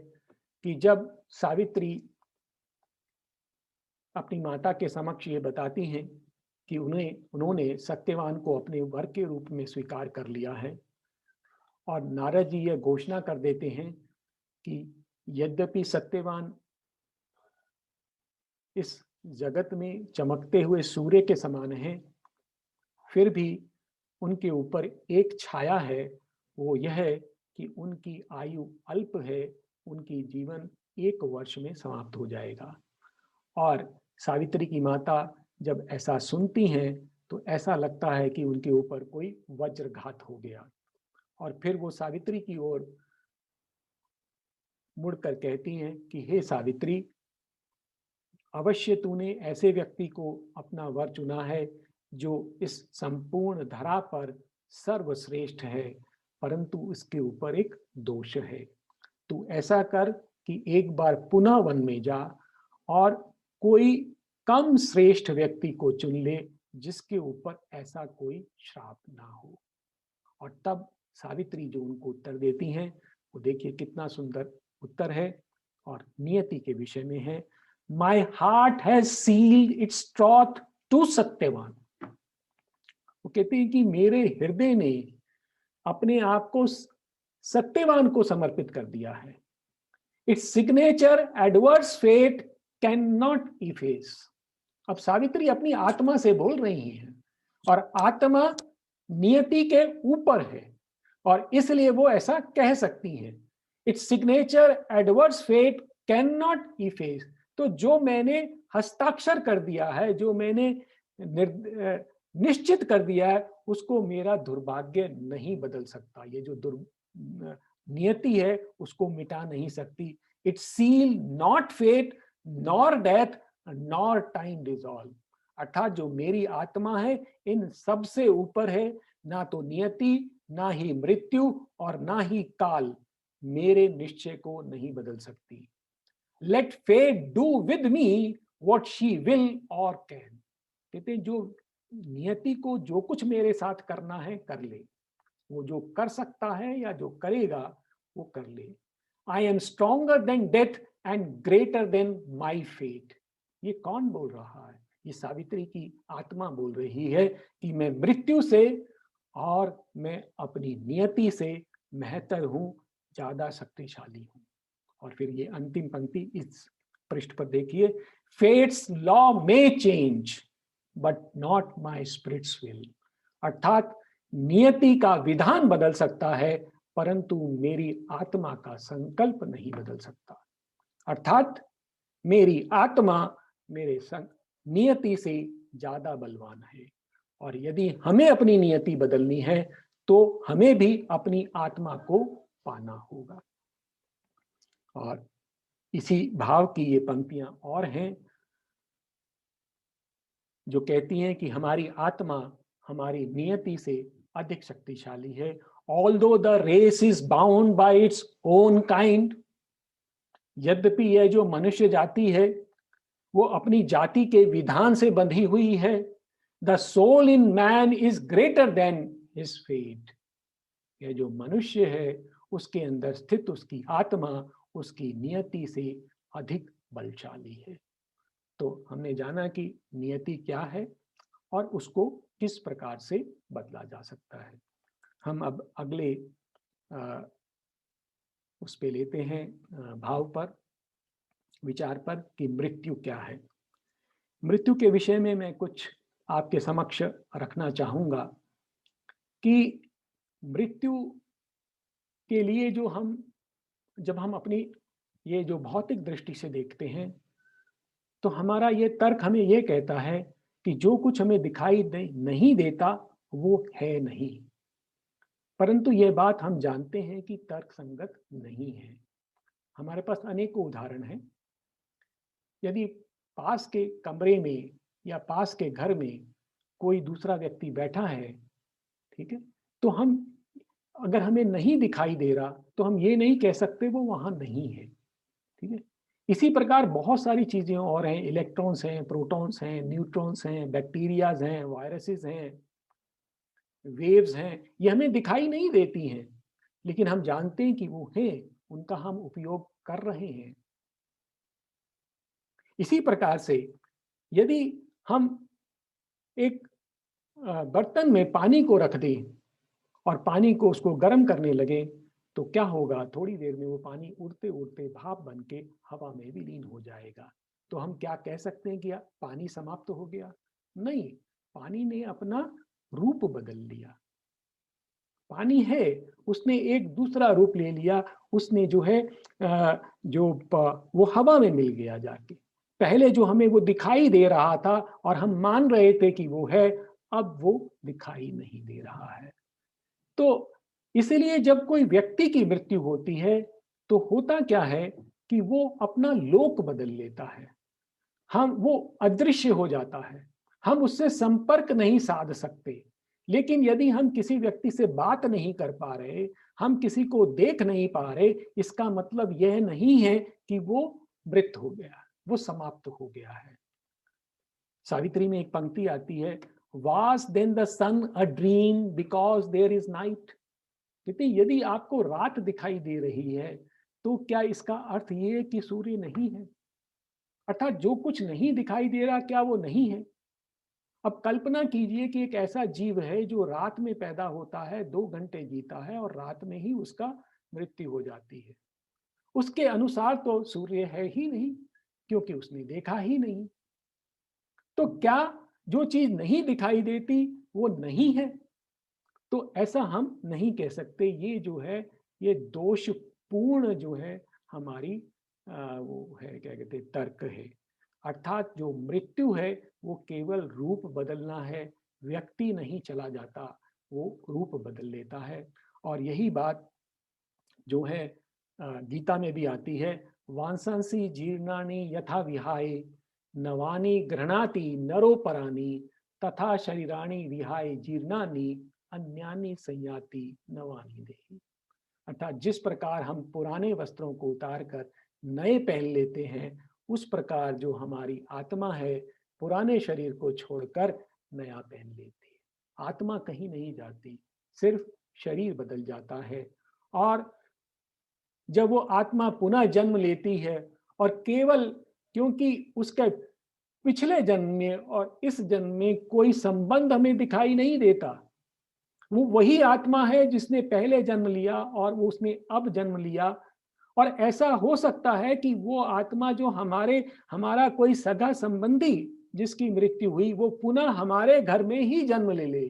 कि जब सावित्री अपनी माता के समक्ष ये बताती हैं कि उन्होंने सत्यवान को अपने वर के रूप में स्वीकार कर लिया है, और नारद जी यह घोषणा कर देते हैं कि यद्यपि सत्यवान इस जगत में चमकते हुए सूर्य के समान है, फिर भी उनके ऊपर एक छाया है, वो यह है कि उनकी आयु अल्प है, उनकी जीवन 1 वर्ष में समाप्त हो जाएगा। और सावित्री की माता जब ऐसा सुनती हैं तो ऐसा लगता है कि उनके ऊपर कोई वज्रघात हो गया, और फिर वो सावित्री की ओर मुड़कर कहती हैं कि हे सावित्री, अवश्य तूने ऐसे व्यक्ति को अपना वर चुना है जो इस संपूर्ण धरा पर सर्वश्रेष्ठ है, परंतु उसके ऊपर एक दोष है। तू ऐसा कर कि एक बार पुनः वन में जा और कोई कम श्रेष्ठ व्यक्ति को चुन ले जिसके ऊपर ऐसा कोई श्राप ना हो। और तब सावित्री जो उनको उत्तर देती हैं वो देखिए कितना सुंदर उत्तर है, और नियति के विषय में है। My heart has sealed its troth to Satyavan. वो कहते हैं कि मेरे हृदय ने अपने आप को सत्यवान को समर्पित कर दिया है। Its signature adverse fate cannot efface। अब सावित्री अपनी आत्मा से बोल रही हैं, और आत्मा नियति के ऊपर है, और इसलिए वो ऐसा कह सकती हैं। Its signature adverse fate can not efface. तो जो मैंने हस्ताक्षर कर दिया है, जो मैंने निश्चित कर दिया है, उसको मेरा दुर्भाग्य नहीं बदल सकता। ये जो नियति है उसको मिटा नहीं सकती। Its seal not fate nor death nor time dissolve. अर्थात जो मेरी आत्मा है इन सबसे ऊपर है, ना तो नियति, ना ही मृत्यु और ना ही काल मेरे निश्चय को नहीं बदल सकती। Let fate do with me what she will और कैन। कहते हैं जो नियति को जो कुछ मेरे साथ करना है कर ले, वो जो कर सकता है या जो करेगा वो कर ले। I am stronger than death and greater than my fate. ये कौन बोल रहा है? ये सावित्री की आत्मा बोल रही है कि मैं मृत्यु से और मैं अपनी नियति से बेहतर हूं, ज्यादा शक्तिशाली हूं। और फिर ये अंतिम पंक्ति इस पृष्ठ पर देखिए, fate's law may change but not my spirit's will. अर्थात नियति का विधान बदल सकता है परंतु मेरी आत्मा का संकल्प नहीं बदल सकता। अर्थात मेरी आत्मा मेरे नियति से ज्यादा बलवान है। और यदि हमें अपनी नियति बदलनी है तो हमें भी अपनी आत्मा को पाना होगा। और इसी भाव की ये पंक्तियां और हैं जो कहती हैं कि हमारी आत्मा हमारी नियति से अधिक शक्तिशाली है। Although the race is bound by its own kind, यद्यपि यह जो मनुष्य जाति है वो अपनी जाति के विधान से बंधी हुई है। The soul in man is greater than his fate। यह जो मनुष्य है उसके अंदर स्थित उसकी आत्मा उसकी नियति से अधिक बलशाली है। तो हमने जाना कि नियति क्या है और उसको किस प्रकार से बदला जा सकता है। हम अब अगले उस पे लेते हैं भाव पर, विचार पर कि मृत्यु क्या है। मृत्यु के विषय में मैं कुछ आपके समक्ष रखना चाहूंगा कि मृत्यु के लिए जब हम अपनी ये जो भौतिक दृष्टि से देखते हैं तो हमारा ये तर्क हमें ये कहता है कि जो कुछ हमें दिखाई नहीं देता वो है नहीं। परंतु ये बात हम जानते हैं कि तर्क संगत नहीं है। हमारे पास अनेकों उदाहरण हैं। यदि पास के कमरे में या पास के घर में कोई दूसरा व्यक्ति बैठा है, ठीक है, तो हम अगर हमें नहीं दिखाई दे रहा तो हम ये नहीं कह सकते वो वहां नहीं है, ठीक है। इसी प्रकार बहुत सारी चीजें और हैं, इलेक्ट्रॉन्स हैं, प्रोटॉन्स हैं, न्यूट्रॉन्स हैं, बैक्टीरियाज हैं, वायरसेस हैं, वेव्स हैं, ये हमें दिखाई नहीं देती हैं लेकिन हम जानते हैं कि वो हैं, उनका हम उपयोग कर रहे हैं। इसी प्रकार से यदि हम एक बर्तन में पानी को रख दें और पानी को उसको गर्म करने लगे तो क्या होगा, थोड़ी देर में वो पानी उड़ते उड़ते भाप बन के हवा में विलीन हो जाएगा। तो हम क्या कह सकते हैं कि पानी समाप्त हो गया? नहीं, पानी ने अपना रूप बदल लिया। पानी है, उसने एक दूसरा रूप ले लिया, उसने जो है वो हवा में मिल गया जाके। पहले जो हमें वो दिखाई दे रहा था और हम मान रहे थे कि वो है, अब वो दिखाई नहीं दे रहा है। तो इसलिए जब कोई व्यक्ति की मृत्यु होती है तो होता क्या है कि वो अपना लोक बदल लेता है, वो अदृश्य हो जाता है, हम उससे संपर्क नहीं साध सकते। लेकिन यदि हम किसी व्यक्ति से बात नहीं कर पा रहे, हम किसी को देख नहीं पा रहे, इसका मतलब यह नहीं है कि वो मृत हो गया, वो समाप्त हो गया है। सावित्री में एक पंक्ति आती है, Was then the sun a dream because there is night? कहते यदि आपको रात दिखाई दे रही है तो क्या इसका अर्थ ये है कि सूर्य नहीं है? अर्थात जो कुछ नहीं दिखाई दे रहा क्या वो नहीं है? अब कल्पना कीजिए कि एक ऐसा जीव है जो रात में पैदा होता है, 2 घंटे जीता है और रात में ही उसका मृत्यु हो जाती है। उसके अनुसार तो सूर्य है ही नहीं क्योंकि उसने देखा ही नहीं। तो क्या जो चीज नहीं दिखाई देती वो नहीं है? तो ऐसा हम नहीं कह सकते। ये जो है ये दोषपूर्ण जो है हमारी वो है, क्या कहते हैं, तर्क है। अर्थात जो मृत्यु है वो केवल रूप बदलना है, व्यक्ति नहीं चला जाता, वो रूप बदल लेता है। और यही बात जो है गीता में भी आती है, वांसांसी जीर्णानि यथा विहाय नवानि गृह्णाति नरोपराणि तथा शरीराणि विहाय जीर्णानि अन्यानि संयाति नवानि देहि। अर्थात जिस प्रकार हम पुराने वस्त्रों को उतार कर नए पहन लेते हैं, उस प्रकार जो हमारी आत्मा है पुराने शरीर को छोड़कर नया पहन लेती है। आत्मा कहीं नहीं जाती, सिर्फ शरीर बदल जाता है। और जब वो आत्मा पुनः जन्म लेती है, और केवल क्योंकि उसके पिछले जन्म में और इस जन्म में कोई संबंध हमें दिखाई नहीं देता, वो वही आत्मा है जिसने पहले जन्म लिया और वो उसने अब जन्म लिया। और ऐसा हो सकता है कि वो आत्मा जो हमारा कोई सगा संबंधी जिसकी मृत्यु हुई, वो पुनः हमारे घर में ही जन्म ले ले,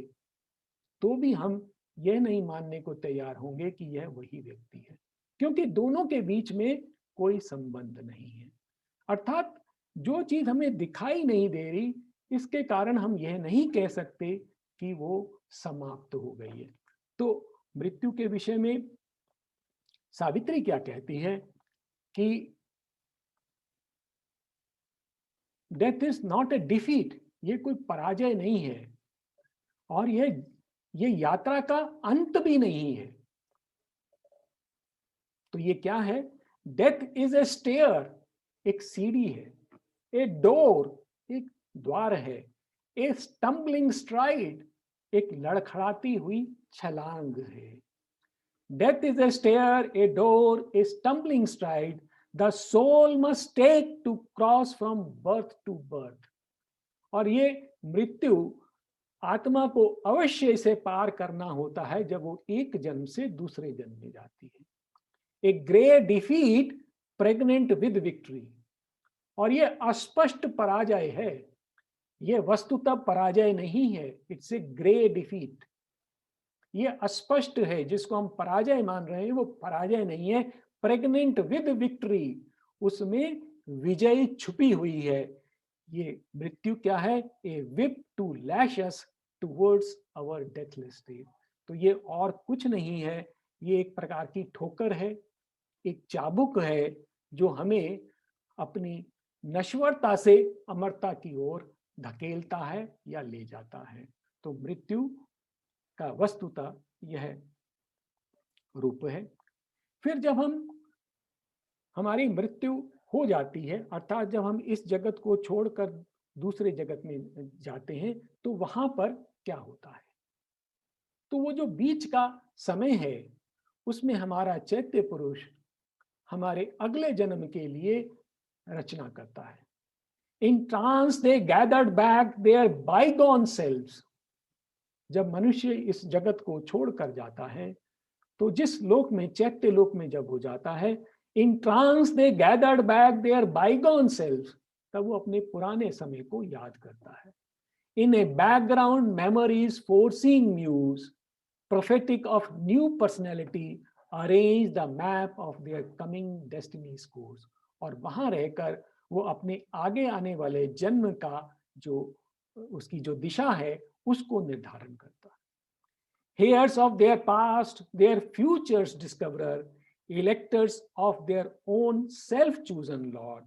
तो भी हम यह नहीं मानने को तैयार होंगे कि यह वही व्यक्ति है, क्योंकि दोनों के बीच में कोई संबंध नहीं है। अर्थात जो चीज हमें दिखाई नहीं दे रही, इसके कारण हम यह नहीं कह सकते कि वो समाप्त हो गई है। तो मृत्यु के विषय में सावित्री क्या कहती है कि death is not a defeat, ये कोई पराजय नहीं है, और ये यात्रा का अंत भी नहीं है। तो ये क्या है? डेथ इज ए स्टेयर, एक सीढ़ी है, ए डोर, एक द्वार है, ए स्टम्बलिंग स्ट्राइड, एक लड़खड़ाती हुई छलांग है। Death is a stair, a door, a stumbling stride the soul must take to cross from birth to birth. और ये मृत्यु आत्मा को अवश्य इसे पार करना होता है जब वो एक जन्म से दूसरे जन्म में जाती है। A grey defeat pregnant with victory. और ये अस्पष्ट पराजय है, ये वस्तुतः पराजय नहीं है, इट्स ए ग्रे डिफीट। ये अस्पष्ट है, जिसको हम पराजय मान रहे हैं वो पराजय नहीं है, प्रेग्नेंट विद विक्ट्री, उसमें विजय छुपी हुई है। ये मृत्यु क्या है? A whip to lash us towards our deathless state. तो ये और कुछ नहीं है, ये एक प्रकार की ठोकर है, एक चाबुक है जो हमें अपनी नश्वरता से अमरता की ओर धकेलता है या ले जाता है। तो मृत्यु का वस्तुतः यह रूप है। फिर जब हमारी मृत्यु हो जाती है, अर्थात जब हम इस जगत को छोड़कर दूसरे जगत में जाते हैं, तो वहां पर क्या होता है? तो वो जो बीच का समय है, उसमें हमारा चैत्य पुरुष हमारे अगले जन्म के लिए रचना करता है। In trance they gathered back their bygone selves. जब मनुष्य इस जगत को छोड़कर जाता है, तो जिस लोक में, चैत्य लोक में जब हो जाता है, in trance they gathered back their bygone selves, तब वो अपने पुराने समय को याद करता है। In a background memories foreseeing muse prophetic of new personality arrange the map of their coming destiny course। और वहां रहकर वो अपने आगे आने वाले जन्म का जो उसकी जो दिशा है उसको निर्धारण करता है। Heirs of their past, their futures discoverer, electors of their own self-chosen Lord,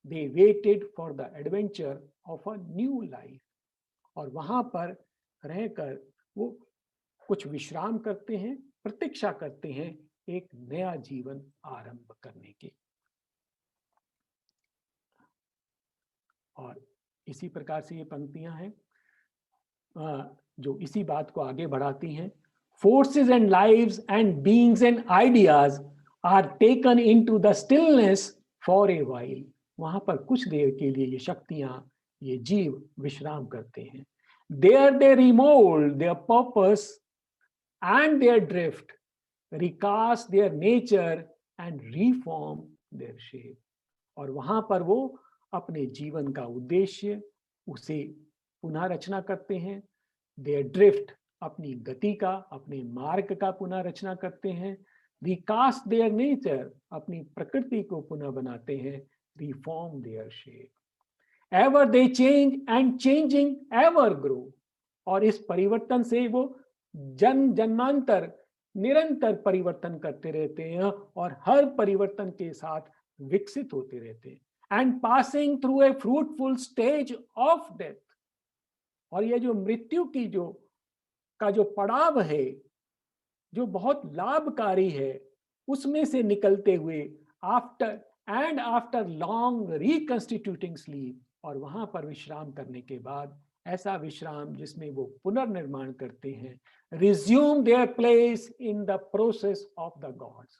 they waited for the adventure of a new life। और वहां पर रहकर वो कुछ विश्राम करते हैं, प्रतीक्षा करते हैं एक नया जीवन आरंभ करने की। और इसी प्रकार से ये पंक्तियां हैं जो इसी बात को आगे बढ़ाती हैं। Forces and lives and beings and ideas are taken into the stillness for a while. वहां पर कुछ देर के लिए ये शक्तियां, ये जीव विश्राम करते हैं। There they remould their purpose and their drift, recast their nature and reform their shape। और वहां पर वो अपने जीवन का उद्देश्य, उसे पुनः रचना करते हैं। Their drift, अपनी गति का, अपने मार्ग का पुनः रचना करते हैं, रिकास्ट देयर नेचर, अपनी प्रकृति को पुनः बनाते हैं, reform their shape, ever they change and changing ever grow, और इस परिवर्तन से वो जन्मांतर निरंतर परिवर्तन करते रहते हैं और हर परिवर्तन के साथ विकसित होते रहते हैं। And passing through a fruitful stage of death, और ये जो मृत्यु की जो पड़ाव है, जो बहुत लाभकारी है, उसमें से निकलते हुए आफ्टर लॉन्ग रिकंस्टिट्यूटिंग स्लीप, और वहां पर विश्राम करने के बाद, ऐसा विश्राम जिसमें वो पुनर्निर्माण करते हैं, resume their place in the process of the gods,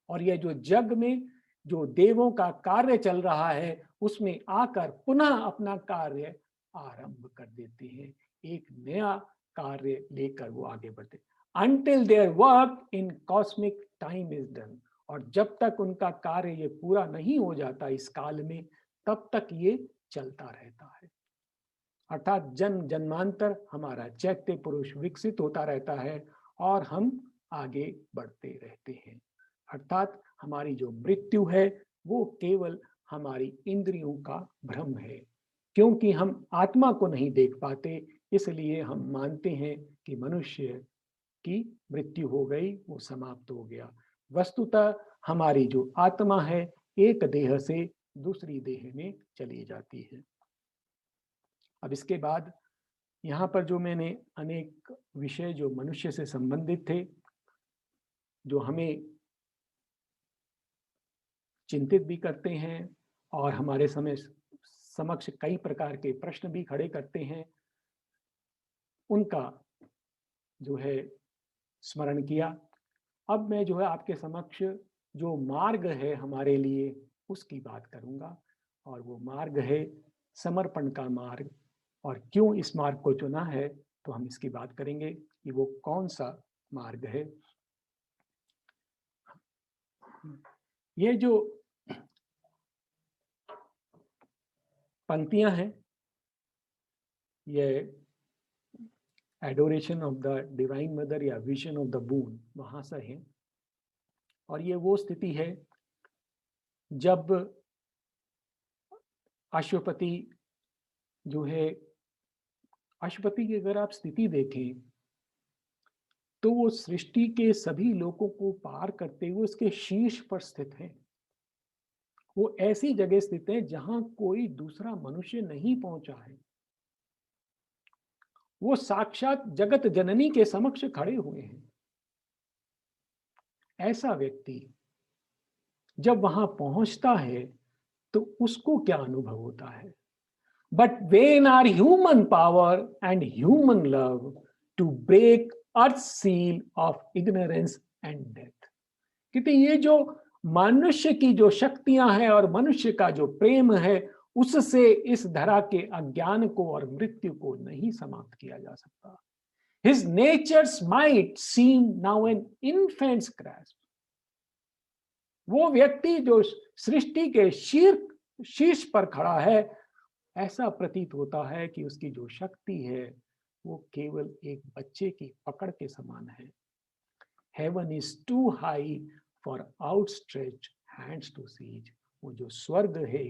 और ये जो जग में जो देवों का कार्य चल रहा है उसमें आकर पुनः अपना कार्य आरंभ कर देते हैं, एक नया कार्य लेकर वो आगे बढ़ते, until their work in cosmic time is done, और जब तक उनका कार्य ये पूरा नहीं हो जाता इस काल में, तब तक ये चलता रहता है। अर्थात जन्मांतर हमारा चैत्य पुरुष विकसित होता रहता है और हम आगे बढ़ते रहते हैं। अर्थात हमारी जो मृत्यु है वो केवल हमारी इंद्रियों का भ्रम है, क्योंकि हम आत्मा को नहीं देख पाते, इसलिए हम मानते हैं कि मनुष्य की मृत्यु हो गई, वो समाप्त हो गया। वस्तुतः हमारी जो आत्मा है एक देह से दूसरी देह में चली जाती है। अब इसके बाद यहाँ पर जो मैंने अनेक विषय जो मनुष्य से संबंधित थे, जो हमें चिंतित भी करते हैं और हमारे समक्ष कई प्रकार के प्रश्न भी खड़े करते हैं, उनका जो है स्मरण किया। अब मैं जो है आपके समक्ष जो मार्ग है हमारे लिए उसकी बात करूंगा, और वो मार्ग है समर्पण का मार्ग। और क्यों इस मार्ग को चुना है तो हम इसकी बात करेंगे कि वो कौन सा मार्ग है। ये जो पंक्तियां हैं ये adoration of the divine mother या विजन ऑफ द बून वहां से है, और ये वो स्थिति है जब अश्वपति जो है, अश्वपति की अगर आप स्थिति देखें तो वो सृष्टि के सभी लोगों को पार करते हुए उसके शीर्ष पर स्थित है। वो ऐसी जगह स्थित है जहां कोई दूसरा मनुष्य नहीं पहुंचा है। वो साक्षात जगत जननी के समक्ष खड़े हुए हैं। ऐसा व्यक्ति जब वहां पहुंचता है तो उसको क्या अनुभव होता है? But when are human power and human love to break earth seal of ignorance and death. क्योंकि ये जो मनुष्य की जो शक्तियां हैं और मनुष्य का जो प्रेम है, उससे इस धरा के अज्ञान को और मृत्यु को नहीं समाप्त किया जा सकता। His nature's might seem now an infant's grasp। वो व्यक्ति जो सृष्टि के शीर्ष पर खड़ा है, ऐसा प्रतीत होता है कि उसकी जो शक्ति है वो केवल एक बच्चे की पकड़ के समान है। Heaven is too high for outstretched hands to seize। वो जो स्वर्ग है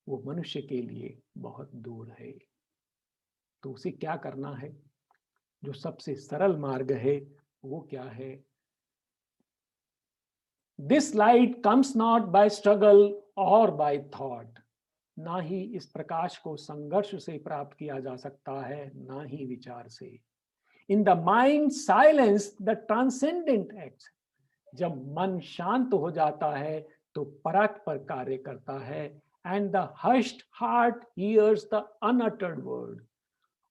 वो मनुष्य के लिए बहुत दूर है। तो उसे क्या करना है? जो सबसे सरल मार्ग है वो क्या है? This light comes not by struggle or by thought। ना ही इस प्रकाश को संघर्ष से प्राप्त किया जा सकता है, ना ही विचार से। In the mind silence the transcendent acts। जब मन शांत हो जाता है तो परात पर कार्य करता है। And the hushed heart hears the unuttered word।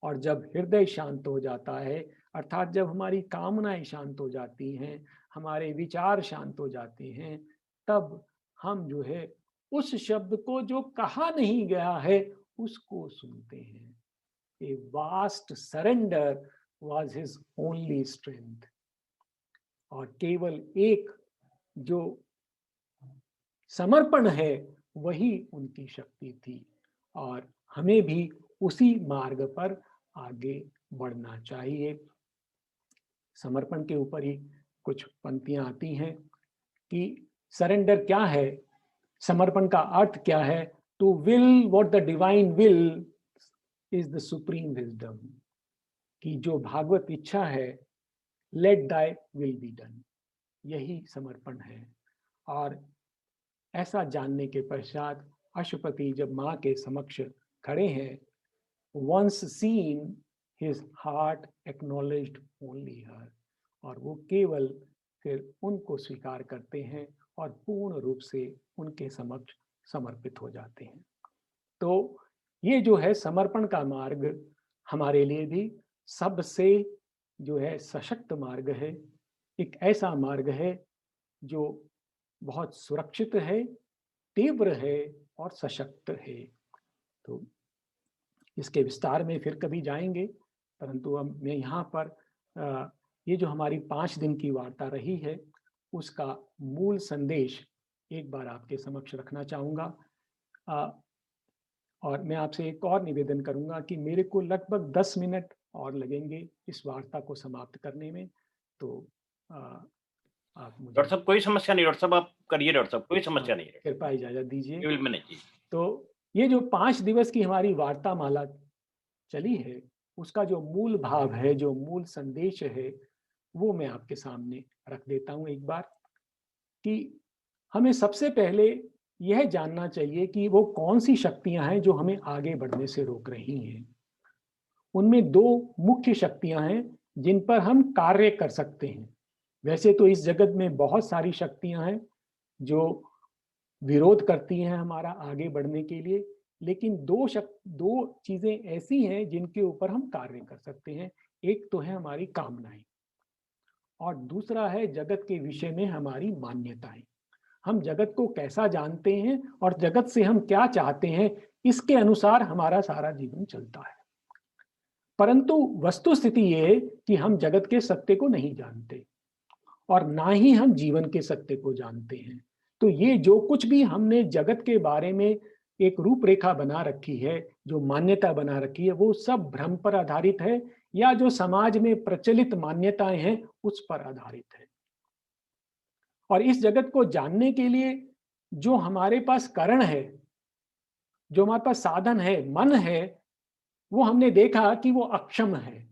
और जब हृदय शांत हो जाता है, अर्थात जब हमारी कामनाएं शांत हो जाती हैं, हमारे विचार शांत हो जाते हैं, तब हम जो है उस शब्द को जो कहा नहीं गया है उसको सुनते हैं। A vast surrender was his only strength। और केवल एक जो समर्पण है वही उनकी शक्ति थी, और हमें भी उसी मार्ग पर आगे बढ़ना चाहिए। समर्पण के ऊपर ही कुछ पंक्तियां आती हैं कि सरेंडर क्या है, समर्पण का अर्थ क्या है। To will what the divine will is the supreme wisdom, कि जो भागवत इच्छा है, let thy will be done, यही समर्पण है। और ऐसा जानने के पश्चात अशुपति जब माँ के समक्ष खड़े हैं, once seen his heart acknowledged only her, और वो केवल फिर उनको स्वीकार करते हैं और पूर्ण रूप से उनके समक्ष समर्पित हो जाते हैं। तो ये जो है समर्पण का मार्ग हमारे लिए भी सबसे जो है सशक्त मार्ग है, एक ऐसा मार्ग है जो बहुत सुरक्षित है, तीव्र है और सशक्त है। तो इसके विस्तार में फिर कभी जाएंगे, परंतु अब मैं यहाँ पर ये जो हमारी 5 दिन की वार्ता रही है उसका मूल संदेश एक बार आपके समक्ष रखना चाहूँगा। और मैं आपसे एक और निवेदन करूँगा कि मेरे को लगभग 10 मिनट और लगेंगे इस वार्ता को समाप्त करने में। तो आप मुझे डॉक्टर साहब कोई समस्या नहीं, डॉक्टर साहब आप करिए, डॉक्टर साहब कोई समस्या नहीं है, कृपया इजाजत दीजिए। मैनेज। तो ये जो 5 दिवस की हमारी वार्ता माला चली है उसका जो मूल भाव है, जो मूल संदेश है, वो मैं आपके सामने रख देता हूं एक बार, कि हमें सबसे पहले यह जानना चाहिए कि वो कौन सी शक्तियां हैं जो हमें आगे बढ़ने से रोक रही हैं। उनमें 2 मुख्य शक्तियां हैं जिन पर हम कार्य कर सकते हैं। वैसे तो इस जगत में बहुत सारी शक्तियां हैं जो विरोध करती हैं हमारा आगे बढ़ने के लिए, लेकिन 2 चीजें ऐसी हैं जिनके ऊपर हम कार्य कर सकते हैं। एक तो है हमारी कामनाएं और दूसरा है जगत के विषय में हमारी मान्यताएं। हम जगत को कैसा जानते हैं और जगत से हम क्या चाहते हैं, इसके अनुसार हमारा सारा जीवन चलता है। परंतु वस्तु स्थिति ये है कि हम जगत के सत्य को नहीं जानते और ना ही हम जीवन के सत्य को जानते हैं। तो ये जो कुछ भी हमने जगत के बारे में एक रूपरेखा बना रखी है, जो मान्यता बना रखी है, वो सब भ्रम पर आधारित है या जो समाज में प्रचलित मान्यताएं हैं उस पर आधारित है। और इस जगत को जानने के लिए जो हमारे पास कारण है, जो हमारे पास साधन है, मन है, वो हमने देखा कि वो अक्षम है,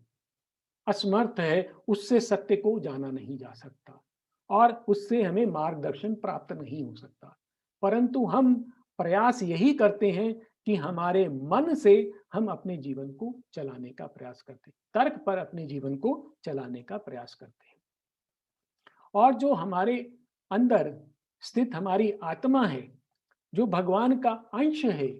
असमर्थ है, उससे सत्य को जाना नहीं जा सकता और उससे हमें मार्गदर्शन प्राप्त नहीं हो सकता। परंतु हम प्रयास यही करते हैं कि हमारे मन से हम अपने जीवन को चलाने का प्रयास करते हैं, तर्क पर अपने जीवन को चलाने का प्रयास करते हैं। और जो हमारे अंदर स्थित हमारी आत्मा है, जो भगवान का अंश है,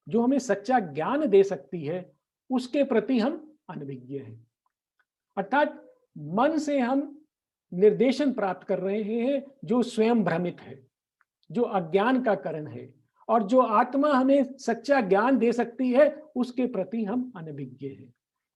जो हमें सच्चा ज्ञान दे सकती है, उसके प्रति हम अनभिज्ञ हैं। अर्थात मन से हम निर्देशन प्राप्त कर रहे हैं जो स्वयं भ्रमित है, जो अज्ञान का कारण है, और जो आत्मा हमें सच्चा ज्ञान दे सकती है उसके प्रति हम अनभिज्ञ हैं।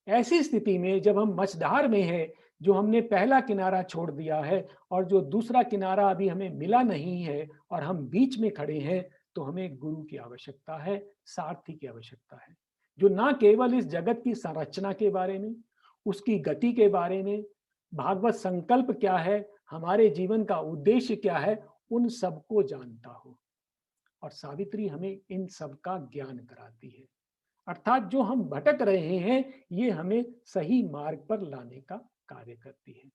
ऐसी स्थिति में जब हम मझधार में हैं, जो हमने पहला किनारा छोड़ दिया है और जो दूसरा किनारा अभी हमें मिला नहीं है और हम बीच में खड़े हैं, तो हमें गुरु की आवश्यकता है, सारथी की आवश्यकता है, जो ना केवल इस जगत की संरचना के बारे में, उसकी गति के बारे में, भागवत संकल्प क्या है, हमारे जीवन का उद्देश्य क्या है, उन सबको जानता हो। और सावित्री हमें इन सब का ज्ञान कराती है। अर्थात जो हम भटक रहे हैं ये हमें सही मार्ग पर लाने का कार्य करती है।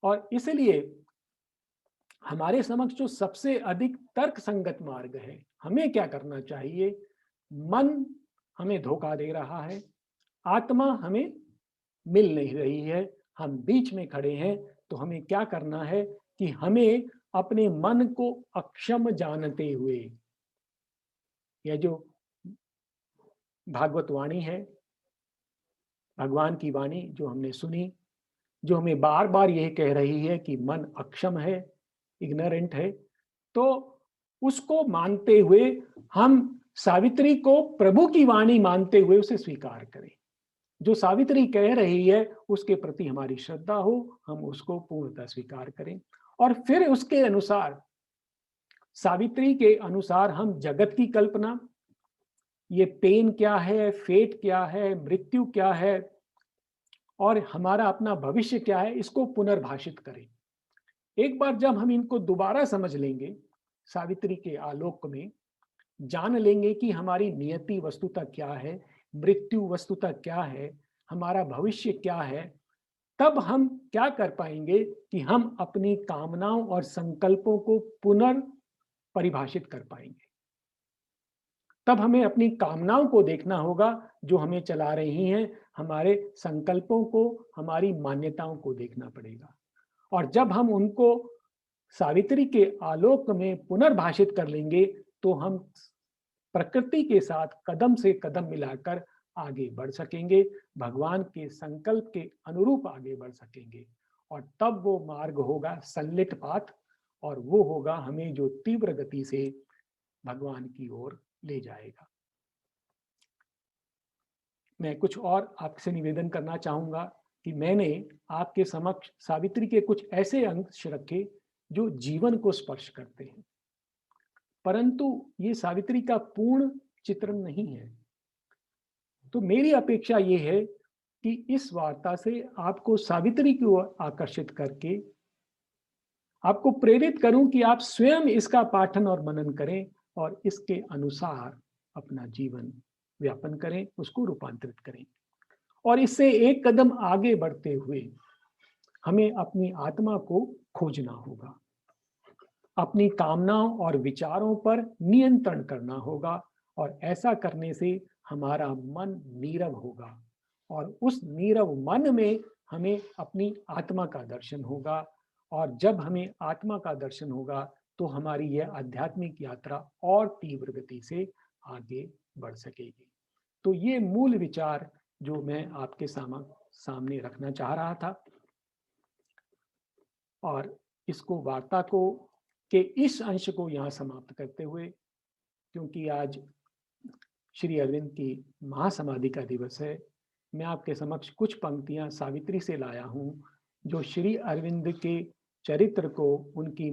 और इसलिए हमारे समक्ष जो सबसे अधिक तर्क संगत मार्ग है, हमें क्या करना चाहिए? मन हमें धोखा दे रहा है, आत्मा हमें मिल नहीं रही है, हम बीच में खड़े हैं, तो हमें क्या करना है कि हमें अपने मन को अक्षम जानते हुए, यह जो भागवत वाणी है, भगवान की वाणी जो हमने सुनी, जो हमें बार बार यह कह रही है कि मन अक्षम है, इग्नोरेंट है, तो उसको मानते हुए हम सावित्री को प्रभु की वाणी मानते हुए उसे स्वीकार करें। जो सावित्री कह रही है उसके प्रति हमारी श्रद्धा हो, हम उसको पूर्णतः स्वीकार करें और फिर उसके अनुसार, सावित्री के अनुसार हम जगत की कल्पना, ये पेन क्या है, फेट क्या है, मृत्यु क्या है, और हमारा अपना भविष्य क्या है, इसको पुनर्भाषित करें। एक बार जब हम इनको दोबारा समझ लेंगे, सावित्री के आलोक में जान लेंगे कि हमारी नियति वस्तुतः क्या है, मृत्यु वस्तुतः क्या है, हमारा भविष्य क्या है, तब हम क्या कर पाएंगे कि हम अपनी कामनाओं और संकल्पों को पुनर्परिभाषित कर पाएंगे। तब हमें अपनी कामनाओं को देखना होगा जो हमें चला रही हैं, हमारे संकल्पों को, हमारी मान्यताओं को देखना पड़ेगा। और जब हम उनको सावित्री के आलोक में पुनर्भाषित कर लेंगे तो हम प्रकृति के साथ कदम से कदम मिलाकर आगे बढ़ सकेंगे, भगवान के संकल्प के अनुरूप आगे बढ़ सकेंगे। और तब वो मार्ग होगा सनलिट पाथ, और वो होगा हमें जो तीव्र गति से भगवान की ओर ले जाएगा। मैं कुछ और आपसे निवेदन करना चाहूंगा कि मैंने आपके समक्ष सावित्री के कुछ ऐसे अंश रखे जो जीवन को स्पर्श करते हैं, परंतु ये सावित्री का पूर्ण चित्रण नहीं है। तो मेरी अपेक्षा ये है कि इस वार्ता से आपको सावित्री की ओर आकर्षित करके आपको प्रेरित करूं कि आप स्वयं इसका पाठन और मनन करें और इसके अनुसार अपना जीवन व्यापन करें, उसको रूपांतरित करें। और इससे एक कदम आगे बढ़ते हुए हमें अपनी आत्मा को खोजना होगा, अपनी कामनाओं और विचारों पर नियंत्रण करना होगा, और ऐसा करने से हमारा मन नीरव होगा, और उस नीरव मन में हमें अपनी आत्मा का दर्शन होगा। और जब हमें आत्मा का दर्शन होगा तो हमारी यह आध्यात्मिक यात्रा और तीव्र गति से आगे बढ़ सकेगी। तो ये मूल विचार जो मैं आपके सामने रखना चाह रहा था, और इसको वार्ता को के इस अंश को यहाँ समाप्त करते हुए, क्योंकि आज श्री अरविंद की महासमाधि का दिवस है, मैं आपके समक्ष कुछ पंक्तियां सावित्री से लाया हूं जो श्री अरविंद के चरित्र को, उनकी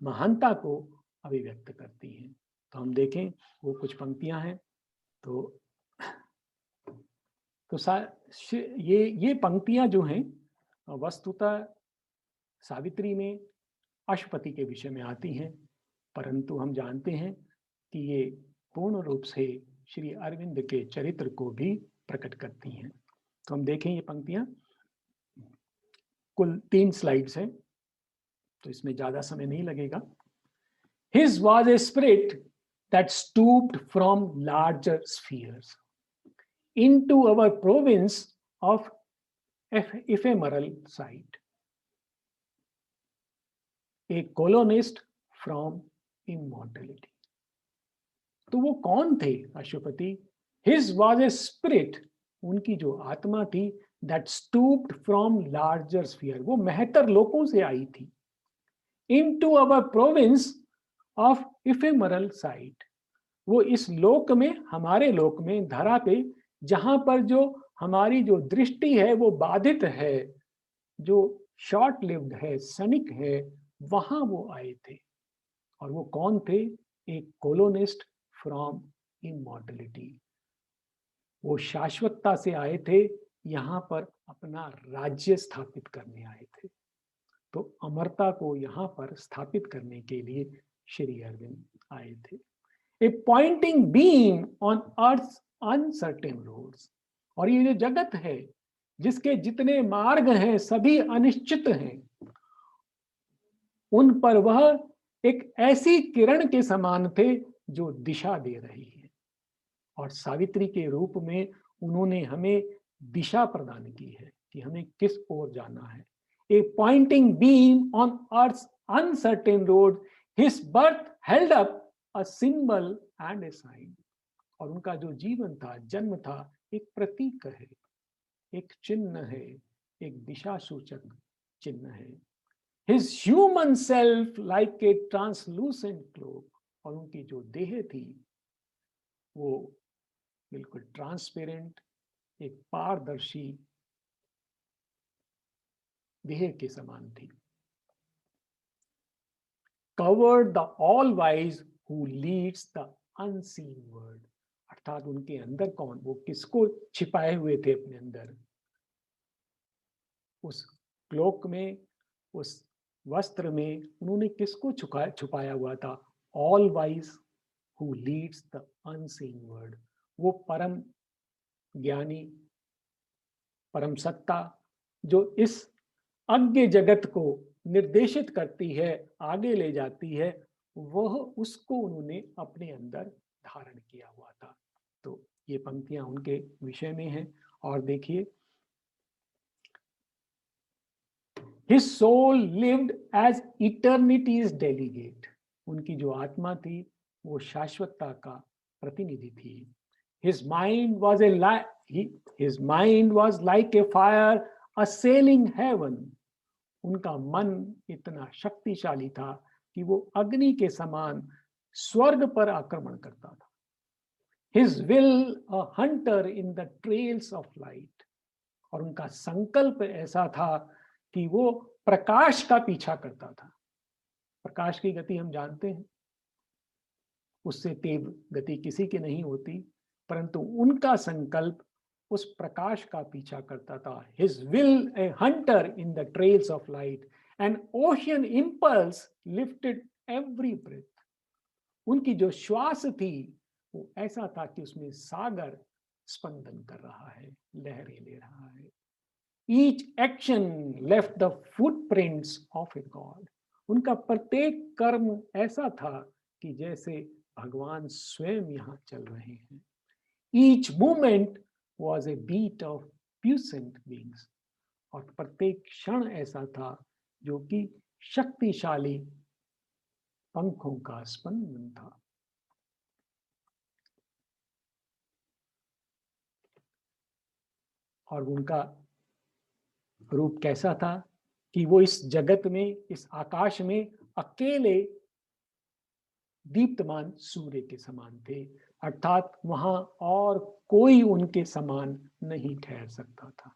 महानता को अभिव्यक्त करती हैं। तो हम देखें वो कुछ पंक्तियां हैं। तो ये पंक्तियां जो हैं वस्तुतः सावित्री में अशुपति के विषय में आती हैं, परंतु हम जानते हैं कि ये पूर्ण रूप से श्री अरविंद के चरित्र को भी प्रकट करती हैं। तो हम देखें ये पंक्तियां, कुल 3 स्लाइड्स हैं, तो इसमें ज्यादा समय नहीं लगेगा। His was a spirit that stooped from larger spheres into our province of ephemeral sight, a colonist from immortality. तो वो कौन थे अशुपति? His was a spirit, उनकी जो आत्मा थी, that stooped from larger sphere, वो महत्तर लोकों से आई थी, into our province of ephemeral sight, वो इस लोक में, हमारे लोक में, धरा पे, जहां पर जो हमारी जो दृष्टि है वो बाधित है, जो शॉर्ट लिव्ड है, क्षणिक है, वहां वो आए थे। और वो कौन थे? एक कोलोनिस्ट फ्रॉम इमॉर्टलिटी, वो शाश्वतता से आए थे, यहाँ पर अपना राज्य स्थापित करने आए थे। तो अमरता को यहाँ पर स्थापित करने के लिए श्री अरविंद आए थे। A pointing beam on earth uncertain roads, और ये जो जगत है जिसके जितने मार्ग हैं सभी अनिश्चित हैं, उन पर वह एक ऐसी किरण के समान थे जो दिशा दे रही है। और सावित्री के रूप में उन्होंने हमें दिशा प्रदान की है कि हमें किस ओर जाना है। A pointing beam on earth uncertain road, his birth held up a symbol and a sign, और उनका जो जीवन था, जन्म था, एक प्रतीक है, एक चिन्ह है, एक दिशा सूचक चिन्ह है। His human self like a translucent cloak, और उनकी जो देह थी वो बिल्कुल ट्रांसपेरेंट, एक पारदर्शी देह के समान थी। Covered the all wise who leads the unseen world, अर्थात उनके अंदर कौन, वो किसको छिपाए हुए थे अपने अंदर? उस क्लोक में, उस वस्त्र में उन्होंने किसको छुपाया हुआ था? All wise who leads the unseen world, वो परम ज्ञानी, परम सत्ता जो इस अज्ञे जगत को निर्देशित करती है, आगे ले जाती है, वह उसको उन्होंने अपने अंदर धारण किया हुआ था। तो ये पंक्तियां उनके विषय में हैं। और देखिए, His soul lived as eternity's delegate. उनकी जो आत्मा थी वो शाश्वतता का प्रतिनिधि थी। His mind was like a fire assailing heaven. उनका मन इतना शक्तिशाली था कि वो अग्नि के समान स्वर्ग पर आक्रमण करता था। His will a hunter in the trails of light. और उनका संकल्प ऐसा था कि वो प्रकाश का पीछा करता था। प्रकाश की गति हम जानते हैं, उससे तेज गति किसी की नहीं होती, परंतु उनका संकल्प उस प्रकाश का पीछा करता था। His will a hunter in the trails of light, an ocean impulse lifted every breath. उनकी जो श्वास थी वो ऐसा था कि उसमें सागर स्पंदन कर रहा है, लहरें ले रहा है। Each action left the footprints of a god. उनका प्रत्येक कर्म ऐसा था कि जैसे भगवान स्वयं यहाँ चल रहे हैं। Each movement was a beat of puissant wings. और प्रत्येक क्षण ऐसा था जो कि शक्तिशाली पंखों का स्पंदन था। और उनका रूप कैसा था कि वो इस जगत में, इस आकाश में अकेले दीप्तमान सूर्य के समान थे, अर्थात वहां और कोई उनके समान नहीं ठहर सकता था।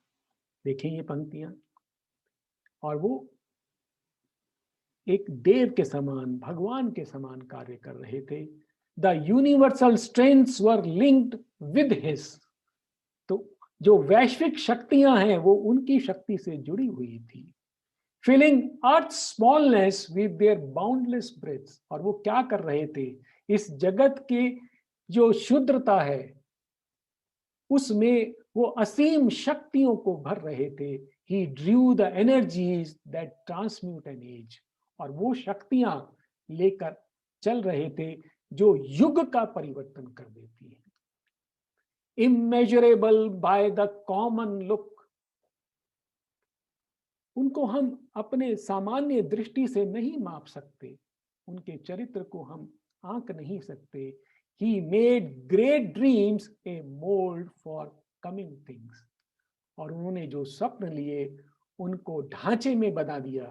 देखें ये पंक्तियां, और वो एक देव के समान, भगवान के समान कार्य कर रहे थे। The universal strengths were linked with his. तो जो वैश्विक शक्तियां हैं वो उनकी शक्ति से जुड़ी हुई थी। Filling earth smallness with their boundless breaths. और वो क्या कर रहे थे? इस जगत की जो शुद्रता है उसमें वो असीम शक्तियों को भर रहे थे। He drew the energies that transmute an age. और वो शक्तियां लेकर चल रहे थे जो युग का परिवर्तन कर देती है। Immeasurable by the common look. उनको हम अपने सामान्य दृष्टि से नहीं माप सकते, उनके चरित्र को हम आंक नहीं सकते। He made great dreams a mold for coming things. और उन्होंने जो स्वप्न लिए उनको ढांचे में बना दिया,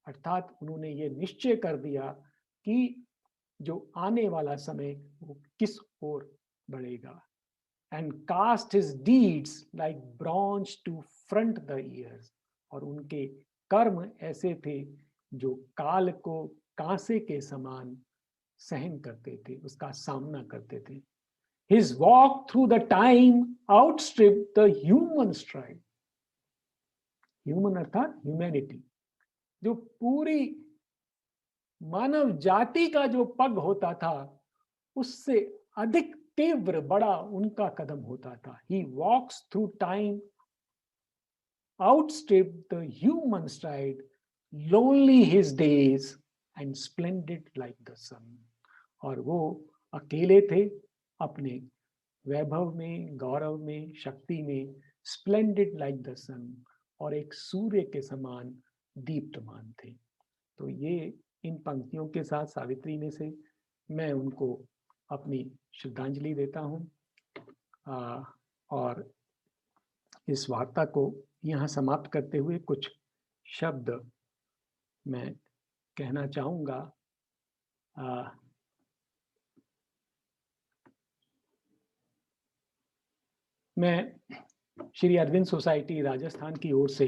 अर्थात उन्होंने ये निश्चय कर दिया कि जो आने वाला समय वो किस ओर बढ़ेगा। And cast his deeds like bronze to front the ears. और उनके कर्म ऐसे थे जो काल को कांसे के समान सहन करते थे, उसका सामना करते थे। His walk through the time outstripped the human stride. Human अर्थात humanity, जो पूरी मानव जाति का जो पग होता था उससे अधिक तीव्र बड़ा उनका कदम होता था। He walks through time outstripped the human stride, lonely his days and splendid like the sun. और वो अकेले थे अपने वैभव में, गौरव में, शक्ति में, स्प्लेंडेड लाइक द सन, और एक सूर्य के समान दीप्तमान थे। तो ये इन पंक्तियों के साथ सावित्री में से मैं उनको अपनी श्रद्धांजलि देता हूँ। और इस वार्ता को यहाँ समाप्त करते हुए कुछ शब्द मैं कहना चाहूँगा। मैं श्री अरविंद सोसाइटी राजस्थान की ओर से